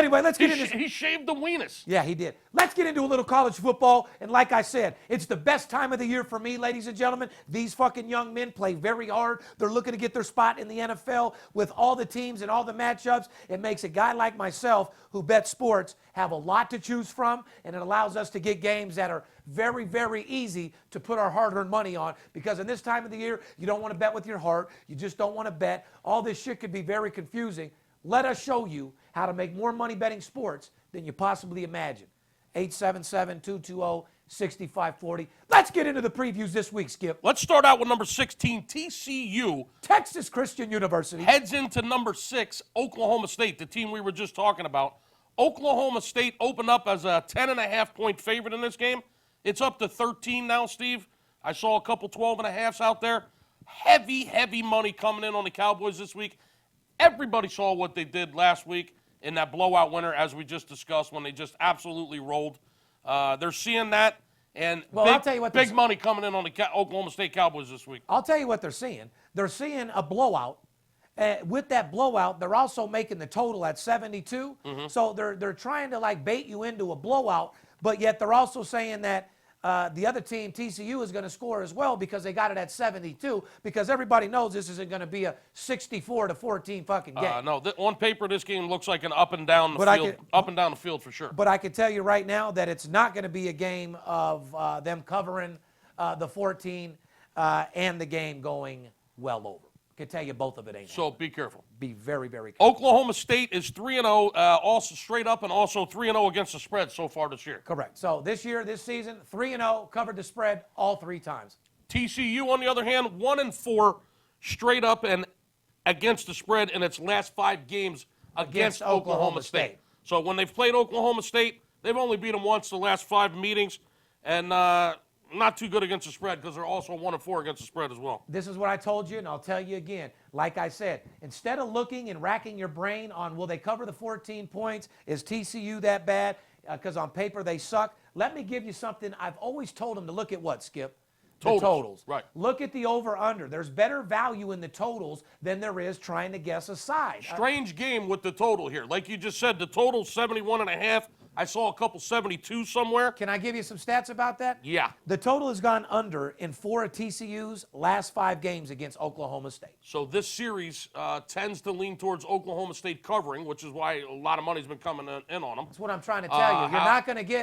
Anyway, let's get into He shaved the weenus. Yeah, he did. Let's get into a little college football. And like I said, it's the best time of the year for me, ladies and gentlemen. These fucking young men play very hard. They're looking to get their spot in the NFL with all the teams and all the matchups. It makes a guy like myself who bets sports have a lot to choose from, and it allows us to get games that are very, very easy to put our hard-earned money on, because in this time of the year, you don't want to bet with your heart. You just don't want to bet. All this shit could be very confusing. Let us show you how to make more money betting sports than you possibly imagine. 877-220-6540. Let's get into the previews this week, Skip. Let's start out with number 16, TCU. Texas Christian University. Heads into number 6, Oklahoma State, the team we were just talking about. Oklahoma State opened up as a 10.5-point favorite in this game. It's up to 13 now, Steve. I saw a couple 12.5s out there. Heavy, heavy money coming in on the Cowboys this week. Everybody saw what they did last week in that blowout winner, as we just discussed, when they just absolutely rolled. They're seeing that, and I'll tell you what, big money coming in on the Oklahoma State Cowboys this week. I'll tell you what they're seeing. They're seeing a blowout. With that blowout, they're also making the total at 72. So they're trying to like bait you into a blowout, but yet they're also saying that the other team, TCU, is going to score as well because they got it at 72, because everybody knows this isn't going to be a 64-14 fucking game. No, on paper, this game looks like an up and down the field for sure. But I can tell you right now that it's not going to be a game of them covering the 14 and the game going well over. I can tell you both of it ain't. So be careful. Be very, very careful. Oklahoma State is 3-0, also straight up, and also 3-0 against the spread so far this year. Correct. So this season, 3-0, covered the spread all 3 times. TCU, on the other hand, 1-4 straight up and against the spread in its last 5 games against Oklahoma State. So when they've played Oklahoma State, they've only beat them once the last 5 meetings, and not too good against the spread because they're also 1-4 against the spread as well. This is what I told you, and I'll tell you again. Like I said, instead of looking and racking your brain on will they cover the 14 points, is TCU that bad, because on paper they suck, let me give you something. I've always told them to look at what, Skip? The totals. Right. Look at the over-under. There's better value in the totals than there is trying to guess a side. Strange game with the total here. Like you just said, the total's 71.5. I saw a couple 72 somewhere. Can I give you some stats about that? Yeah. The total has gone under in 4 of TCU's last 5 games against Oklahoma State. So this series tends to lean towards Oklahoma State covering, which is why a lot of money's been coming in on them. That's what I'm trying to tell you.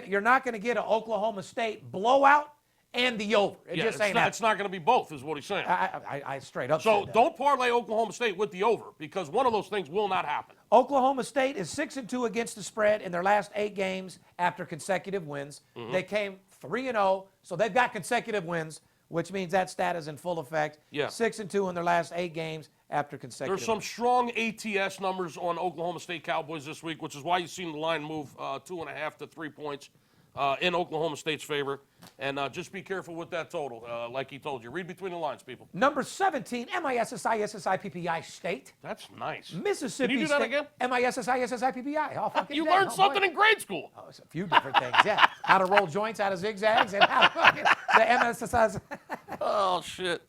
You're not going to get an Oklahoma State blowout and the over. It just ain't happening. It's not going to be both, is what he's saying. I straight up So said that. don't parlay Oklahoma State with the over, because one of those things will not happen. Oklahoma State is 6-2 against the spread in their last 8 games after consecutive wins. They came 3-0, so they've got consecutive wins, which means that stat is in full effect. Yeah. 6-2 in their last 8 games after consecutive There's some wins. strong ATS numbers on Oklahoma State Cowboys this week, which is why you've seen the line move 2.5 to 3 points in Oklahoma State's favor. And just be careful with that total, like he told you. Read between the lines, people. Number 17, MISSI State. That's nice. Mississippi Can you do that State. again? MISSI. Oh, fucking You damn, learned oh, something boy. in grade school. Oh, it's a few different things, yeah. How to roll joints, how to zigzags, and how to fucking, the MSSI. Oh, shit.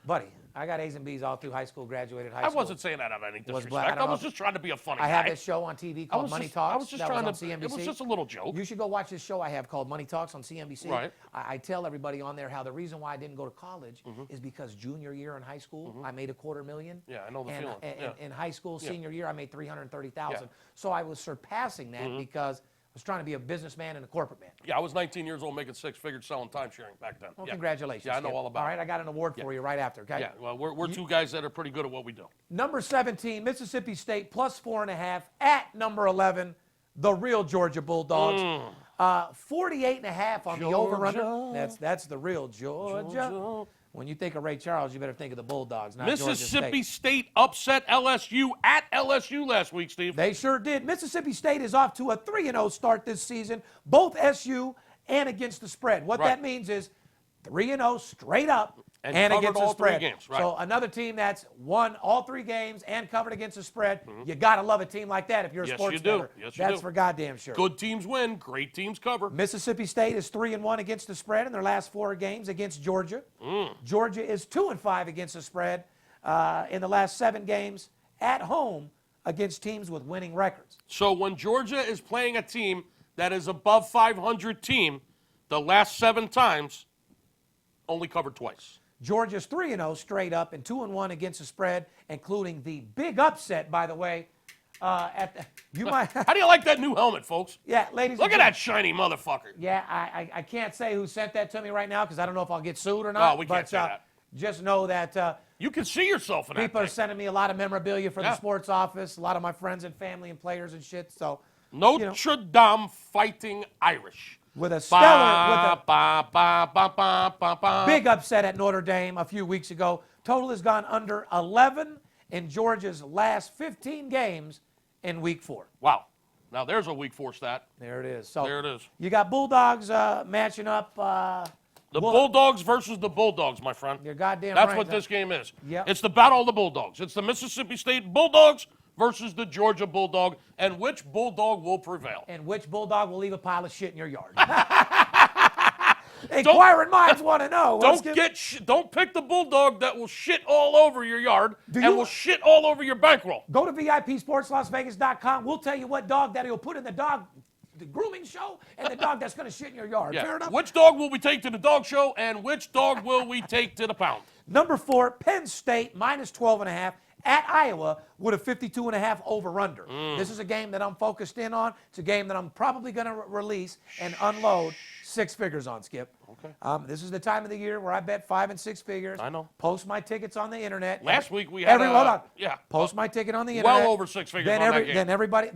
Buddy, I got A's and B's all through high school, graduated high I school. wasn't saying that out of any Was disrespect. black. I I don't was know. just trying to be a funny I guy. have this show on TV called Money Talks. I was just that trying was to. on CNBC. It was just a little joke. You should go watch this show I have called Money Talks on CNBC. Right. I tell everybody on there how the reason why I didn't go to college is because junior year in high school, I made $250,000. Yeah, I know the and, feeling. Yeah. In high school, senior year, I made $330,000. Yeah. So I was surpassing that because I was trying to be a businessman and a corporate man. Yeah, I was 19 years old making 6 figures selling time sharing back then. Well, Yeah. congratulations. Yeah, I know Skip. all about All it. right, I got an award for you right after, okay? Yeah, well, we're 2 guys that are pretty good at what we do. Number 17, Mississippi State, plus 4.5 at number 11, the real Georgia Bulldogs. 48.5 on the over-under. That's the real Georgia. When you think of Ray Charles, you better think of the Bulldogs, not Mississippi Georgia State. State upset LSU at LSU last week, Steve. They sure did. Mississippi State is off to a 3-0 start this season, both SU and against the spread. What that means is 3-0 straight up and covered against all the spread. 3 games, right. So another team that's won all 3 games and covered against the spread, you got to love a team like that if you're a Yes, sports you do. bettor. Yes, you That's do. for goddamn sure. Good teams win, great teams cover. Mississippi State is 3-1 against the spread in their last 4 games against Georgia. Georgia is 2-5 against the spread in the last 7 games at home against teams with winning records. So when Georgia is playing a team that is above 500 team, the last 7 times, only covered twice. Georgia's 3-0 straight up and 2-1 against the spread, including the big upset, by the way. How do you like that new helmet, folks? Yeah, ladies. Look at that shiny motherfucker. Yeah, I can't say who sent that to me right now because I don't know if I'll get sued or not. No, we can't say that. Just know that you can see yourself in that. People are sending me a lot of memorabilia for the sports office. A lot of my friends and family and players and shit. So Notre Dame Fighting Irish. With a stellar, big upset at Notre Dame a few weeks ago. Total has gone under 11 in Georgia's last 15 games in Week 4. Wow. Now there's a Week 4 stat. There it is. So there it is. You got Bulldogs matching up. The Bulldogs versus the Bulldogs, my friend. You're goddamn right. That's what this game is. Yep. It's the battle of the Bulldogs. It's the Mississippi State Bulldogs versus the Georgia Bulldog, and which Bulldog will prevail? And which Bulldog will leave a pile of shit in your yard? Inquiring minds want to know. Don't pick the Bulldog that will shit all over your yard will shit all over your bankroll. Go to VIPSportsLasVegas.com. We'll tell you what dog that he'll put in the grooming show and the dog that's going to shit in your yard. Yeah. Fair enough? Which dog will we take to the dog show, and which dog will we take to the pound? Number 4, Penn State minus 12.5 at Iowa with a 52.5 over-under. This is a game that I'm focused in on. It's a game that I'm probably going to release and unload 6 figures on, Skip. Okay. This is the time of the year where I bet 5 and 6 figures. I know. Post my tickets on the internet. Last week we had hold on. Yeah. Post my ticket on the internet. Well over 6 figures on that game. Then everybody,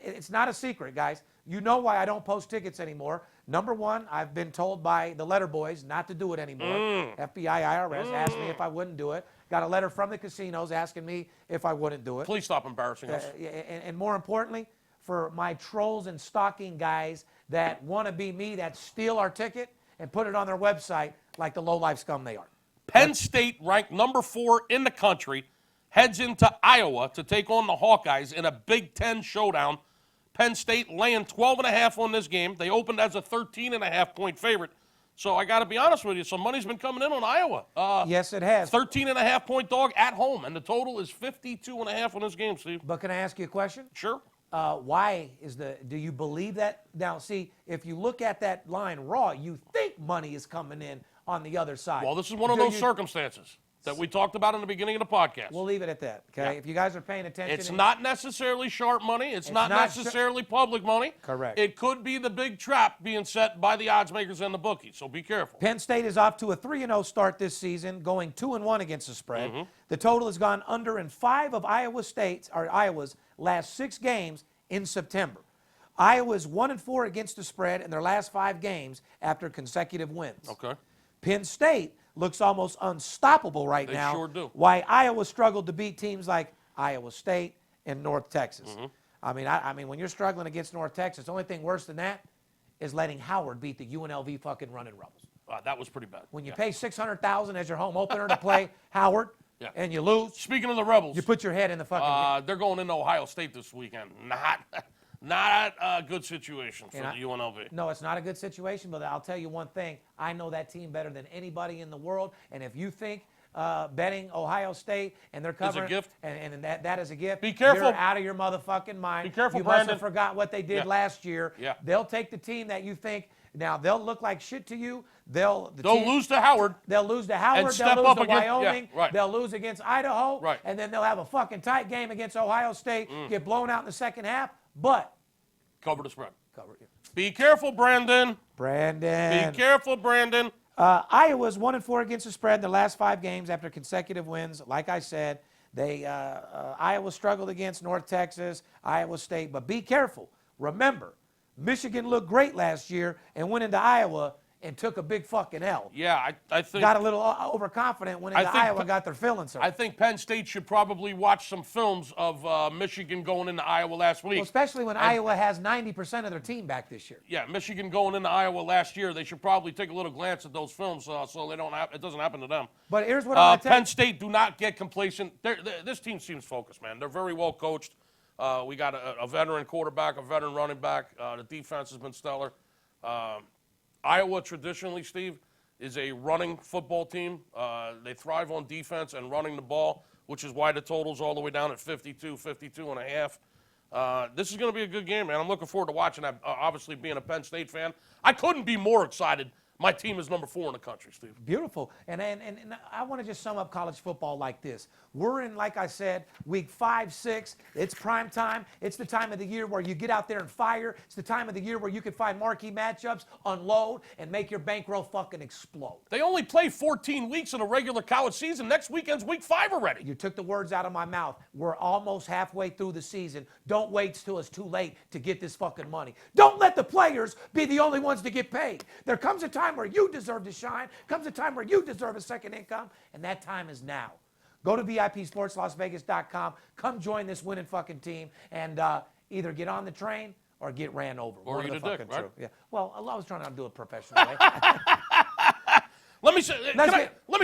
it's not a secret, guys. You know why I don't post tickets anymore. Number 1, I've been told by the letter boys not to do it anymore. FBI, IRS asked me if I wouldn't do it. Got a letter from the casinos asking me if I wouldn't do it. Please stop embarrassing us. And more importantly, for my trolls and stalking guys that want to be me, that steal our ticket and put it on their website like the low-life scum they are. Penn State, ranked number 4 in the country, heads into Iowa to take on the Hawkeyes in a Big Ten showdown. Penn State laying 12.5 on this game. They opened as a 13.5-point favorite. So I got to be honest with you, some money's been coming in on Iowa. Yes, it has. 13.5-point dog at home, and the total is 52.5 on this game, Steve. But can I ask you a question? Sure. Why do you believe that? Now, see, if you look at that line raw, you think money is coming in on the other side. Well, this is one of those circumstances that we talked about in the beginning of the podcast. We'll leave it at that, okay? Yeah. If you guys are paying attention. It's not necessarily sharp money. It's not necessarily public money. Correct. It could be the big trap being set by the odds makers and the bookies, so be careful. Penn State is off to a 3-0 start this season, going 2-1 against the spread. The total has gone under in 5 of Iowa's last 6 games in September. Iowa's 1-4 against the spread in their last 5 games after consecutive wins. Okay. Penn State looks almost unstoppable right now. They sure do. Why Iowa struggled to beat teams like Iowa State and North Texas. I mean, when you're struggling against North Texas, the only thing worse than that is letting Howard beat the UNLV fucking running Rebels. That was pretty bad. When you pay $600,000 as your home opener to play Howard and you lose. Speaking of the Rebels, you put your head in the fucking. They're going into Ohio State this weekend. Not a good situation for the UNLV. No, it's not a good situation, but I'll tell you one thing. I know that team better than anybody in the world, and if you think betting Ohio State and they're covering is a gift, and that is a gift, be careful. You're out of your motherfucking mind. Be careful, you Brandon. must have forgot what they did last year. Yeah. They'll take the team that you think. Now they'll look like shit to you. They'll lose to Howard. They'll lose to Howard. And They'll step lose up to against, Wyoming. right. They'll lose against Idaho. Right. And then they'll have a fucking tight game against Ohio State. Get blown out in the second half. But cover the spread. Cover it. Be careful, Brandon. Brandon. Be careful, Brandon. Iowa's 1-4 against the spread in the last 5 games after consecutive wins. Like I said, Iowa struggled against North Texas, Iowa State. But be careful. Remember, Michigan looked great last year and went into Iowa and took a big fucking L. Yeah, I think. Got a little overconfident when into Iowa got their feelings hurt. I think Penn State should probably watch some films of Michigan going into Iowa last week. Well, especially when Iowa has 90% of their team back this year. Yeah, Michigan going into Iowa last year. They should probably take a little glance at those films so it doesn't happen to them. But here's what I'm going to tell you. Penn State, do not get complacent. This team seems focused, man. They're very well coached. We got a veteran quarterback, a veteran running back. The defense has been stellar. Iowa traditionally, Steve, is a running football team. They thrive on defense and running the ball. which is why the total's all the way down at 52, 52 and a half. This is going to be a good game, man. I'm looking forward to watching that. Obviously, being a Penn State fan, I couldn't be more excited. My team is number 4 in the country, Steve. Beautiful. And I want to just sum up college football like this. We're in, like I said, week 5, 6. It's prime time. It's the time of the year where you get out there and fire. It's the time of the year where you can find marquee matchups, unload, and make your bankroll fucking explode. They only play 14 weeks in a regular college season. Next weekend's week 5 already. You took the words out of my mouth. We're almost halfway through the season. Don't wait till it's too late to get this fucking money. Don't let the players be the only ones to get paid. There comes a time where you deserve to shine, comes a time where you deserve a second income, and that time is now. Go to VIPSportsLasVegas.com. Come join this winning fucking team and either get on the train or get ran over. Or eat a dick, right? Yeah. Well, I was trying to do it professionally. Let me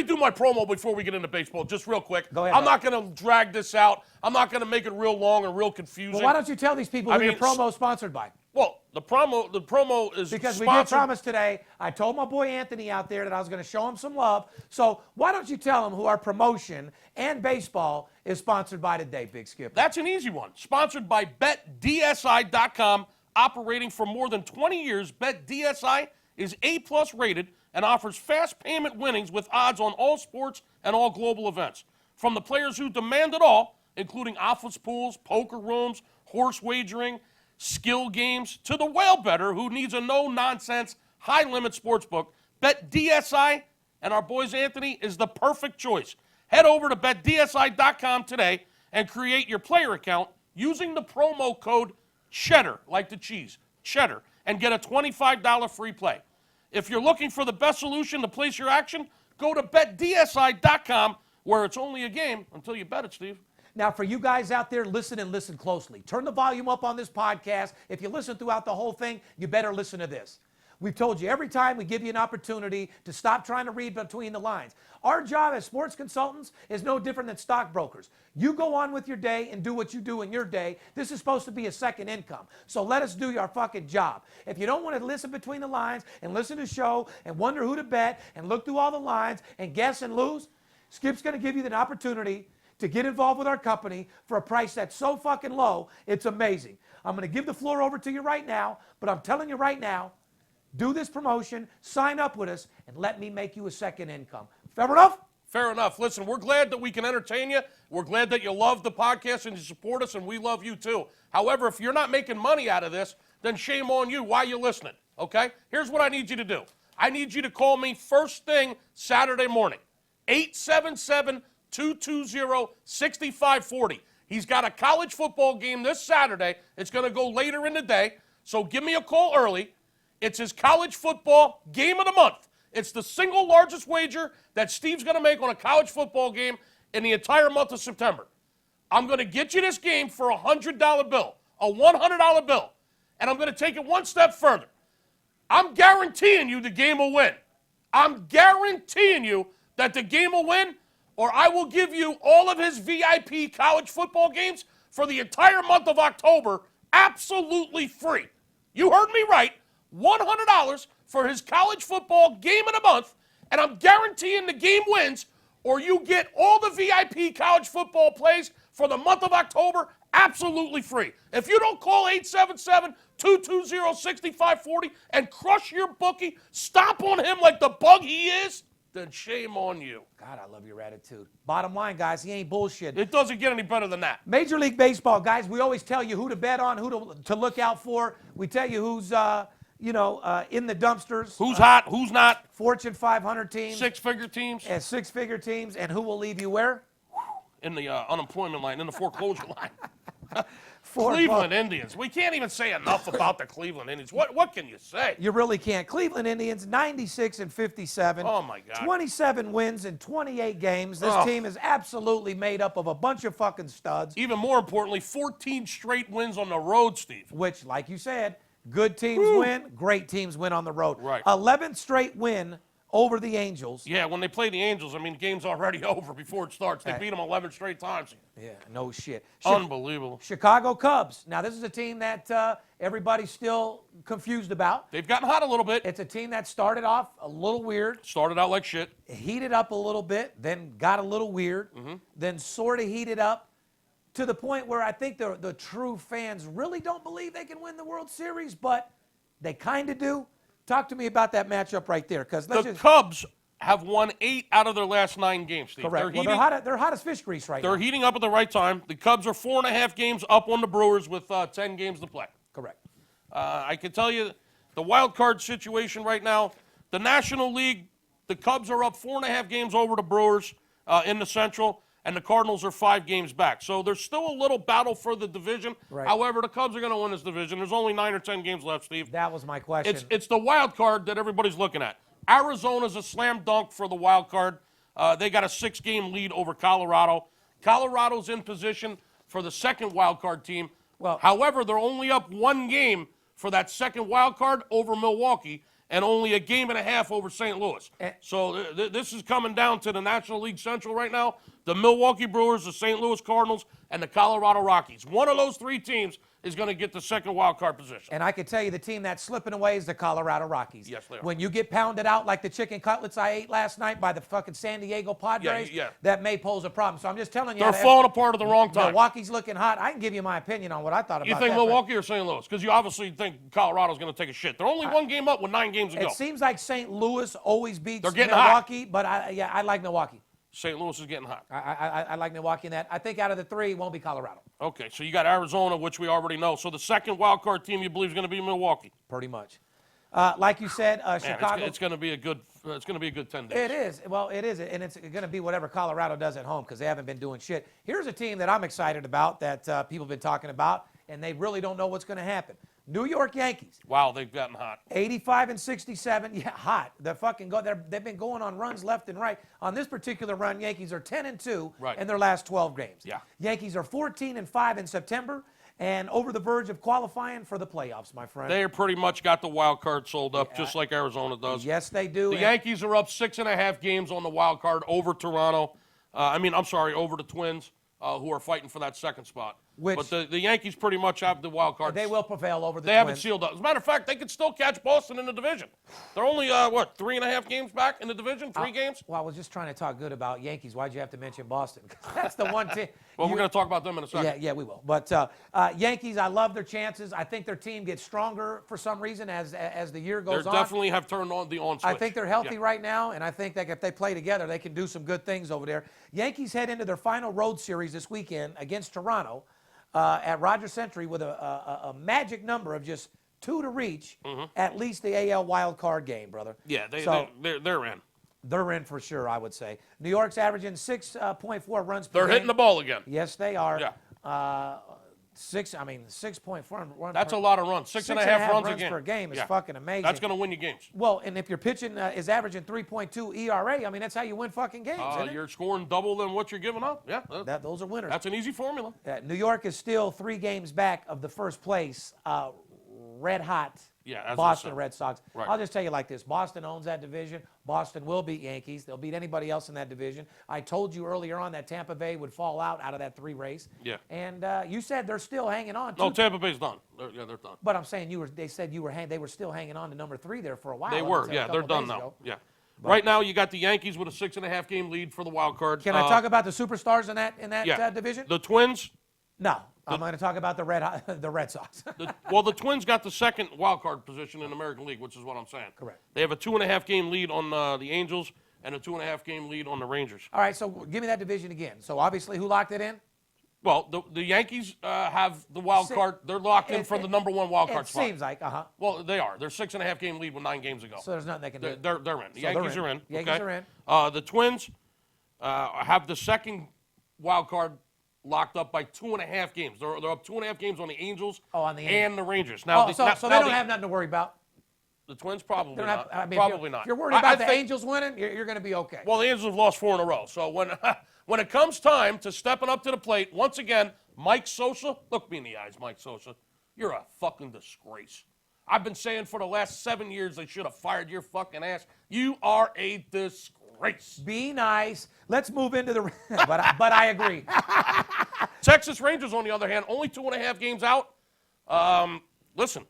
do my promo before we get into baseball, just real quick. Go ahead. I'm not going to drag this out. I'm not going to make it real long or real confusing. Well, why don't you tell these people who your promo is sponsored by? Well, the promo is because sponsored. We did promise today. I told my boy Anthony out there that I was going to show him some love. So why don't you tell him who our promotion and baseball is sponsored by today, Big Skip? That's an easy one. Sponsored by BetDSI.com. Operating for more than 20 years, BetDSI is A+ rated and offers fast payment winnings with odds on all sports and all global events. From the players who demand it all, including office pools, poker rooms, horse wagering, skill games, to the whale bettor who needs a no-nonsense, high-limit sports book, BetDSI and our boys Anthony is the perfect choice. Head over to BetDSI.com today and create your player account using the promo code CHEDDAR, like the cheese, CHEDDAR, and get a $25 free play. If you're looking for the best solution to place your action, go to BetDSI.com, where it's only a game until you bet it, Steve. Now, for you guys out there, listen and listen closely. Turn the volume up on this podcast. If you listen throughout the whole thing, you better listen to this. We've told you every time we give you an opportunity to stop trying to read between the lines. Our job as sports consultants is no different than stockbrokers. You go on with your day and do what you do in your day. This is supposed to be a second income. So let us do our fucking job. If you don't want to listen between the lines and listen to the show and wonder who to bet and look through all the lines and guess and lose, Skip's going to give you the opportunity to get involved with our company for a price that's so fucking low, it's amazing. I'm going to give the floor over to you right now, but I'm telling you right now, do this promotion, sign up with us, and let me make you a second income. Fair enough? Fair enough. Listen, we're glad that we can entertain you. We're glad that you love the podcast and you support us, and we love you too. However, if you're not making money out of this, then shame on you. Why are you listening? Okay? Here's what I need you to do. I need you to call me first thing Saturday morning, 877-220-6540. He's got a college football game this Saturday. It's going to go later in the day, so give me a call early. It's his college football game of the month. It's the single largest wager that Steve's going to make on a college football game in the entire month of September. I'm going to get you this game for a $100 bill, a $100 bill, and I'm going to take it one step further. I'm guaranteeing you the game will win. I'm guaranteeing you that the game will win, or I will give you all of his VIP college football games for the entire month of October absolutely free. You heard me right. $100 for his college football game of the month, and I'm guaranteeing the game wins, or you get all the VIP college football plays for the month of October absolutely free. If you don't call 877-220-6540 and crush your bookie, stomp on him like the bug he is, then shame on you. God, I love your attitude. Bottom line, guys, he ain't bullshit. It doesn't get any better than that. Major League Baseball, guys, we always tell you who to bet on, who to look out for. We tell you who's in the dumpsters. Who's hot, who's not. Fortune 500 teams. Six-figure teams. And six-figure teams. And who will leave you where? In the unemployment line, in the foreclosure line. Cleveland Indians. We can't even say enough about the Cleveland Indians. What can you say? You really can't. Cleveland Indians, 96-57. Oh, my God. 27 wins in 28 games. This team is absolutely made up of a bunch of fucking studs. Even more importantly, 14 straight wins on the road, Steve. Which, like you said, good teams win, great teams win on the road. Right. 11th straight win over the Angels. Yeah, when they play the Angels, I mean, the game's already over before it starts. They beat them 11 straight times. Yeah, no shit. Unbelievable. Chicago Cubs. Now, this is a team that everybody's still confused about. They've gotten hot a little bit. It's a team that started off a little weird. Started out like shit. Heated up a little bit, then got a little weird, then sort of heated up to the point where I think the true fans really don't believe they can win the World Series, but they kind of do. Talk to me about that matchup right there. Because the Cubs have won 8 out of their last 9 games, Steve. Correct. They're hot as fish grease right now. They're heating up at the right time. The Cubs are 4.5 games up on the Brewers with 10 games to play. Correct. I can tell you the wild card situation right now, the National League, the Cubs are up 4.5 games over the Brewers in the Central, and the Cardinals are 5 games back. So there's still a little battle for the division. Right. However, the Cubs are going to win this division. There's only 9 or 10 games left, Steve. That was my question. It's the wild card that everybody's looking at. Arizona's a slam dunk for the wild card. They got a 6-game lead over Colorado. Colorado's in position for the second wild card team. Well, however, they're only up 1 game for that second wild card over Milwaukee, and only a game and a half over St. Louis. So this is coming down to the National League Central right now. The Milwaukee Brewers, the St. Louis Cardinals, and the Colorado Rockies. One of those 3 teams is going to get the second wild card position. And I can tell you the team that's slipping away is the Colorado Rockies. Yes, they are. When you get pounded out like the chicken cutlets I ate last night by the fucking San Diego Padres, that may pose a problem. So I'm just telling you. They're falling apart at the wrong time. Milwaukee's looking hot. I can give you my opinion on what I thought about that. You think Milwaukee or St. Louis? Because you obviously think Colorado's going to take a shit. They're only 1 game up with 9 games to go. It seems like St. Louis always beats They're getting Milwaukee, hot. but I like Milwaukee. St. Louis is getting hot. I like Milwaukee in that. I think out of the 3, it won't be Colorado. Okay, so you got Arizona, which we already know. So the second wild card team you believe is going to be Milwaukee. Pretty much. Like you said, Chicago. It's going to be a good. It's going to be a good 10 days. It is. Well, it is, and it's going to be whatever Colorado does at home because they haven't been doing shit. Here's a team that I'm excited about that people have been talking about, and they really don't know what's going to happen. New York Yankees. Wow, they've gotten hot. 85 and 67. Yeah, hot. They've been going on runs left and right. On this particular run, Yankees are 10-2 in their last 12 games. Yeah. Yankees are 14-5 in September and over the verge of qualifying for the playoffs, my friend. They pretty much got the wild card sold up, just like Arizona does. Yes, they do. The Yankees are up 6.5 games on the wild card over Toronto. Over the Twins, who are fighting for that second spot. But the Yankees pretty much have the wild card. They will prevail over the Twins. They haven't sealed up. As a matter of fact, they could still catch Boston in the division. They're only, 3.5 games back in the division? 3 games? Well, I was just trying to talk good about Yankees. Why'd you have to mention Boston? That's the one team. Well, we're going to talk about them in a second. Yeah, we will. But Yankees, I love their chances. I think their team gets stronger for some reason as the year goes on. They definitely have turned on the on switch. I think they're healthy right now, and I think that if they play together, they can do some good things over there. Yankees head into their final road series this weekend against Toronto at Rogers Century with a magic number of just 2 to reach at least the AL wild card game, brother. Yeah, they're in. They're in for sure, I would say. New York's averaging 6.4 runs per game. They're hitting the ball again. Yes, they are. Yeah. 6.4. That's a lot of runs. 6.5 runs per game is fucking amazing. That's going to win you games. Well, and if your pitching is averaging 3.2 ERA, I mean, that's how you win fucking games, isn't it? You're scoring double than what you're giving up. Yeah. Those are winners. That's an easy formula. New York is still 3 games back of the first place, red hot Boston Red Sox. Right. I'll just tell you like this. Boston owns that division. Boston will beat Yankees. They'll beat anybody else in that division. I told you earlier on that Tampa Bay would fall out of that 3 race. Yeah. And you said they're still hanging on. No, Tampa Bay's done. They're done. But I'm saying they said they were still hanging on to number 3 there for a while. They were. Yeah, they're done now. Yeah. But right now, you got the Yankees with a 6.5 game lead for the wild card. Can I talk about the superstars in that division? The Twins. No. I'm going to talk about the Red Sox. The Twins got the second wild card position in the American League, which is what I'm saying. Correct. They have a 2.5 game lead on the Angels and a 2.5 game lead on the Rangers. All right, so give me that division again. So obviously, who locked it in? Well, the Yankees have the wild card. They're locked in for the number 1 wild card spot. It seems like, Well, they are. They're 6.5 game lead with 9 games to go. So there's nothing they can do. They're in. The Yankees are in. Yankees are in. The Twins have the second wild card locked up by 2.5 games. They're up 2.5 games on the Angels and the Rangers. Now, so they don't have nothing to worry about. The Twins probably not. Probably not. If you're worried about the Angels winning, you're going to be okay. Well, the Angels have lost 4 in a row. So when it comes time to stepping up to the plate, once again, Mike Sosa, look me in the eyes, Mike Sosa. You're a fucking disgrace. I've been saying for the last 7 years they should have fired your fucking ass. You are a disgrace. Be nice. Let's move into the. but I agree. Texas Rangers, on the other hand, only 2.5 games out. Listen,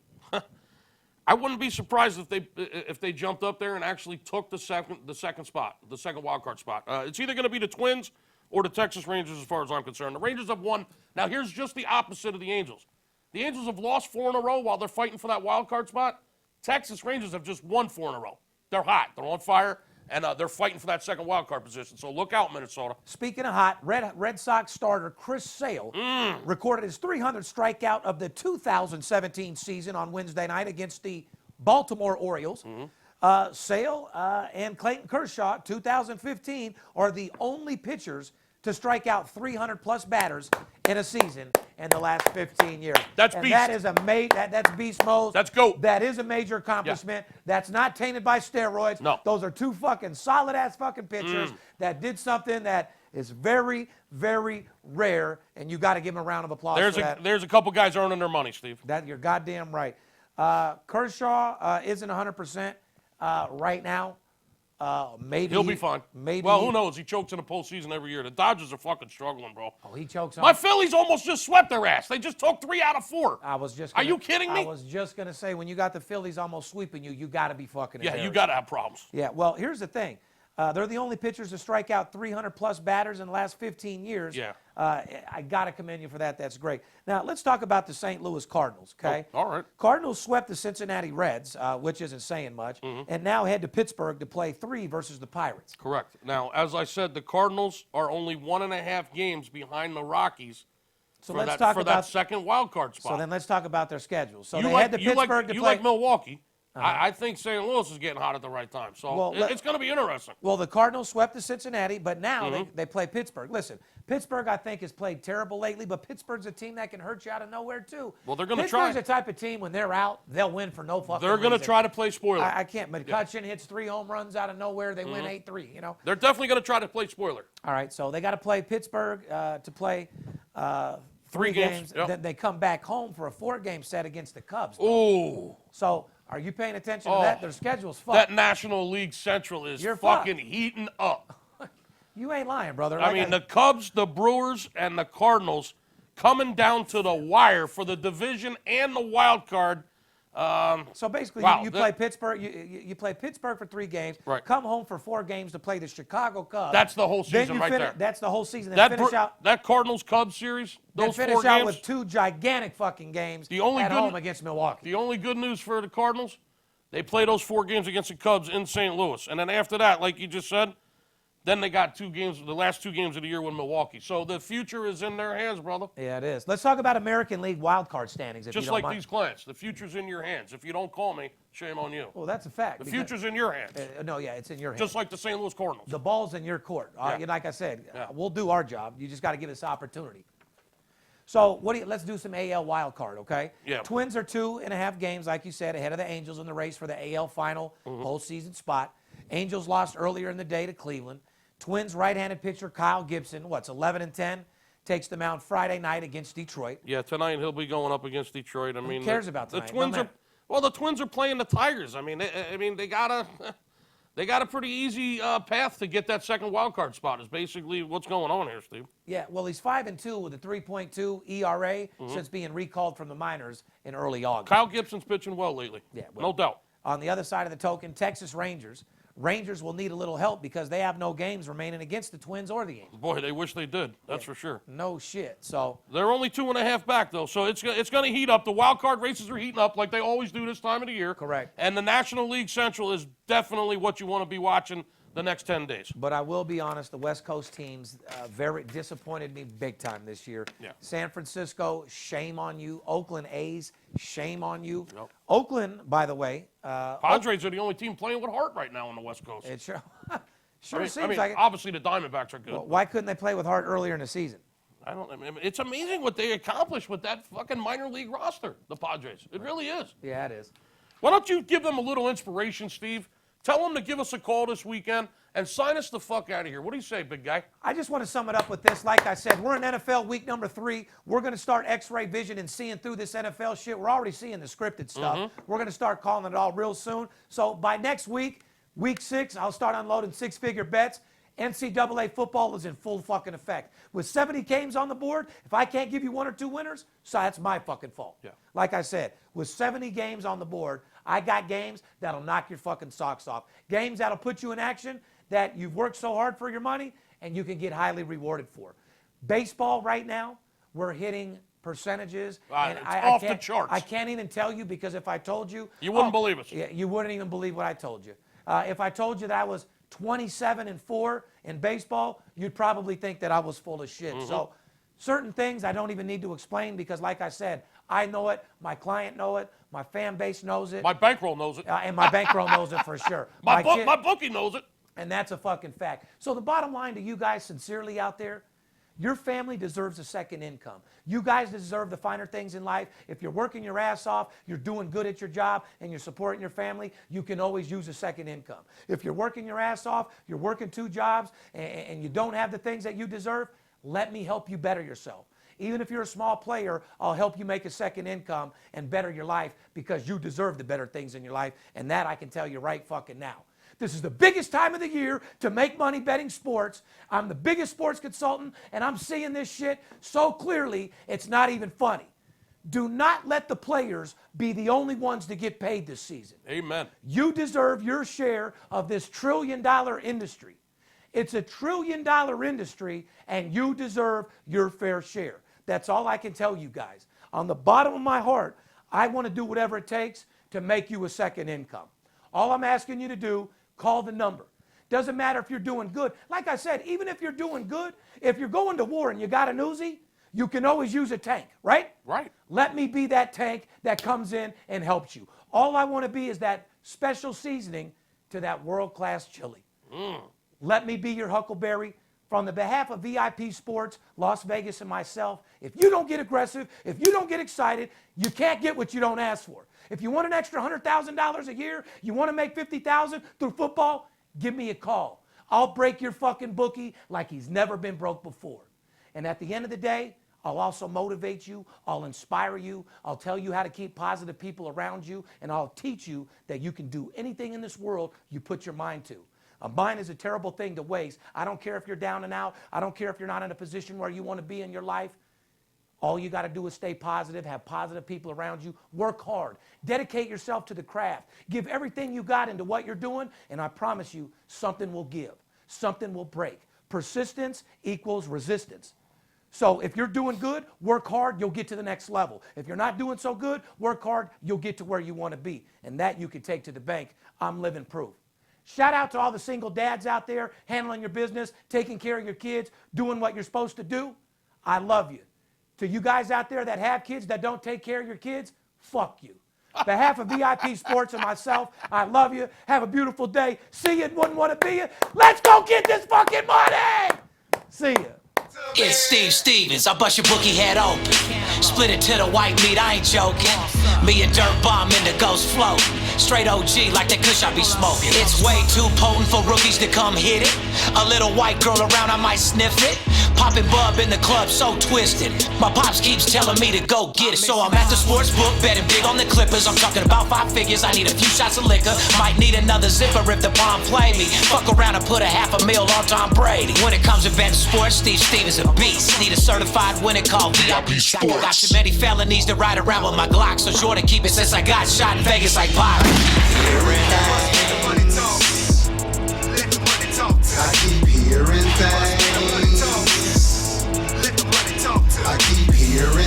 I wouldn't be surprised if they jumped up there and actually took the second spot, the second wild card spot. It's either going to be the Twins or the Texas Rangers, as far as I'm concerned. The Rangers have won. Now, here's just the opposite of the Angels. The Angels have lost 4 in a row while they're fighting for that wild card spot. Texas Rangers have just won 4 in a row. They're hot. They're on fire, and they're fighting for that second wild card position. So look out, Minnesota. Speaking of hot, Red Sox starter Chris Sale recorded his 300th strikeout of the 2017 season on Wednesday night against the Baltimore Orioles. Sale and Clayton Kershaw, 2015, are the only pitchers to strike out 300-plus batters in a season in the last 15 years. That's and beast. That is that's beast mode. That's GOAT. That is a major accomplishment. Yeah. That's not tainted by steroids. No. Those are 2 fucking solid-ass fucking pitchers that did something that is very, very rare, and you got to give them a round of applause for that. There's a couple guys earning their money, Steve. You're goddamn right. Kershaw isn't 100% right now. Maybe he'll be fine. Well, who knows? He chokes in the postseason every year. The Dodgers are fucking struggling, bro. Oh, he chokes. My Phillies almost just swept their ass. They just took 3 out of 4. Are you kidding me? I was just gonna say, when you got the Phillies almost sweeping you, you got to be fucking. Yeah, you got to have problems. Yeah. Well, here's the thing. They're the only pitchers to strike out 300-plus batters in the last 15 years. Yeah. I got to commend you for that. That's great. Now, let's talk about the St. Louis Cardinals, okay? Oh, all right. Cardinals swept the Cincinnati Reds, which isn't saying much, and now head to Pittsburgh to play 3 versus the Pirates. Correct. Now, as I said, the Cardinals are only 1.5 games behind the Rockies for that second wild card spot. So then let's talk about their schedule. So you they like, head to you Pittsburgh like, to you play. like Milwaukee. I think St. Louis is getting hot at the right time. So it's going to be interesting. Well, the Cardinals swept the Cincinnati, but now they play Pittsburgh. Listen, Pittsburgh, I think, has played terrible lately, but Pittsburgh's a team that can hurt you out of nowhere, too. Well, they're going to try. Pittsburgh's the type of team, when they're out, they'll win for no fucking They're going to reason. try to play spoiler. I can't. McCutcheon hits 3 home runs out of nowhere. They win 8-3, you know. They're definitely going to try to play spoiler. All right, so they got to play Pittsburgh to play 3 games. Yep. Then they come back home for a 4-game set against the Cubs. Ooh. So are you paying attention to that? Their schedule's fucked. That National League Central is fucking heating up. You ain't lying, brother. I mean, the Cubs, the Brewers, and the Cardinals coming down to the wire for the division and the wild card. So basically, you play Pittsburgh. You play Pittsburgh for 3 games. Right. Come home for 4 games to play the Chicago Cubs. That's the whole season right there. That's the whole season. Then finish out. That Cardinals-Cubs series, those 4 games. Finish out with 2 gigantic fucking games at home against Milwaukee. The only good news for the Cardinals, they play those 4 games against the Cubs in St. Louis. And then after that, like you just said, then they got 2 games, the last 2 games of the year with Milwaukee. So the future is in their hands, brother. Yeah, it is. Let's talk about American League wildcard standings, if Just you don't like mind. these clients. The future's in your hands. If you don't call me, shame on you. Well, that's a fact. The future's in your hands. No, yeah, it's in your hands. Just like the St. Louis Cardinals. The ball's in your court. Like I said, we'll do our job. You just got to give us opportunity. So let's do some AL wild card, okay? Yeah. Twins are 2.5 games, like you said, ahead of the Angels in the race for the AL final postseason spot. Angels lost earlier in the day to Cleveland. Twins right-handed pitcher Kyle Gibson, 11-10, takes the mound Friday night against Detroit. Yeah, tonight he'll be going up against Detroit. Who cares about tonight? The Twins the Twins are playing the Tigers. I mean, they got a pretty easy path to get that second wild card spot. Is basically what's going on here, Steve. Yeah, well, he's 5-2 with a 3.2 ERA since being recalled from the minors in early August. Kyle Gibson's pitching well lately. Yeah, well, no doubt. On the other side of the token, Texas Rangers. Rangers will need a little help because they have no games remaining against the Twins or the Angels. Boy, they wish they did. That's for sure. No shit. So they're only 2.5 back though, so it's going to heat up. The wild card races are heating up like they always do this time of the year. Correct. And the National League Central is definitely what you want to be watching the next 10 days. But I will be honest, the West Coast teams very disappointed me big time this year. Yeah. San Francisco, shame on you. Oakland A's, shame on you. Yep. Oakland, by the way. Padres are the only team playing with heart right now on the West Coast. It sure seems I mean, like it. obviously the Diamondbacks are good. Well, why couldn't they play with heart earlier in the season? It's amazing what they accomplished with that fucking minor league roster, the Padres. It really is. Yeah, it is. Why don't you give them a little inspiration, Steve? Tell them to give us a call this weekend and sign us the fuck out of here. What do you say, big guy? I just want to sum it up with this. Like I said, we're in NFL week number 3. We're going to start X-ray vision and seeing through this NFL shit. We're already seeing the scripted stuff. We're going to start calling it all real soon. So by next week, week 6, I'll start unloading 6-figure bets. NCAA football is in full fucking effect. With 70 games on the board, if I can't give you 1 or 2 winners, so that's my fucking fault. Yeah. Like I said, with 70 games on the board, I got games that'll knock your fucking socks off. Games that'll put you in action that you've worked so hard for your money and you can get highly rewarded for. Baseball right now, we're hitting percentages. And it's off the charts. I can't even tell you because if I told you... You wouldn't believe us. Yeah, you wouldn't even believe what I told you. If I told you that I was 27-4 in baseball, you'd probably think that I was full of shit. So certain things I don't even need to explain because like I said, I know it, my client know it, my fan base knows it. My bankroll knows it. And my bankroll knows it for sure. My bookie knows it. And that's a fucking fact. So the bottom line to you guys sincerely out there, your family deserves a second income. You guys deserve the finer things in life. If you're working your ass off, you're doing good at your job, and you're supporting your family, you can always use a second income. If you're working your ass off, you're working 2 jobs, and you don't have the things that you deserve, let me help you better yourself. Even if you're a small player, I'll help you make a second income and better your life because you deserve the better things in your life, and that I can tell you right fucking now. This is the biggest time of the year to make money betting sports. I'm the biggest sports consultant, and I'm seeing this shit so clearly, it's not even funny. Do not let the players be the only ones to get paid this season. Amen. You deserve your share of this $1 trillion industry. It's a $1 trillion industry, and you deserve your fair share. That's all I can tell you guys. On the bottom of my heart, I want to do whatever it takes to make you a second income. All I'm asking you to do, call the number. Doesn't matter if you're doing good. Like I said, even if you're doing good, if you're going to war and you got an Uzi, you can always use a tank, right? Right. Let me be that tank that comes in and helps you. All I want to be is that special seasoning to that world-class chili. Let me be your Huckleberry. From the behalf of VIP Sports, Las Vegas, and myself, if you don't get aggressive, if you don't get excited, you can't get what you don't ask for. If you want an extra $100,000 a year, you want to make $50,000 through football, give me a call. I'll break your fucking bookie like he's never been broke before. And at the end of the day, I'll also motivate you, I'll inspire you, I'll tell you how to keep positive people around you, and I'll teach you that you can do anything in this world you put your mind to. A mind is a terrible thing to waste. I don't care if you're down and out. I don't care if you're not in a position where you want to be in your life. All you got to do is stay positive, have positive people around you, work hard, dedicate yourself to the craft, give everything you got into what you're doing, and I promise you, something will give, something will break. Persistence equals resistance. So if you're doing good, work hard, you'll get to the next level. If you're not doing so good, work hard, you'll get to where you want to be. And that you can take to the bank. I'm living proof. Shout out to all the single dads out there handling your business, taking care of your kids, doing what you're supposed to do. I love you. To you guys out there that have kids that don't take care of your kids, fuck you. On behalf of VIP Sports and myself, I love you. Have a beautiful day. See you and wouldn't want to be you. Let's go get this fucking money. See ya. It's Steve Stevens, I bust your bookie head open. Split it to the white meat, I ain't joking. Me and Dirt Bomb in the ghost float. Straight OG like that kush I be smoking. It's way too potent for rookies to come hit it. A little white girl around, I might sniff it. Poppin' bub in the club, so twisted. My pops keeps telling me to go get it. So I'm at the sports book, betting big on the Clippers. I'm talking about 5 figures, I need a few shots of liquor. Might need another zipper if the bomb play me. Fuck around and put a $500,000 on Tom Brady. When it comes to betting sports, Steve Stevens a beast. Need a certified winner called VIP Sports. Got too many felonies to ride around with my Glock, so sure to keep it since I got shot in Vegas like Byron. I keep hearing things. I keep hearing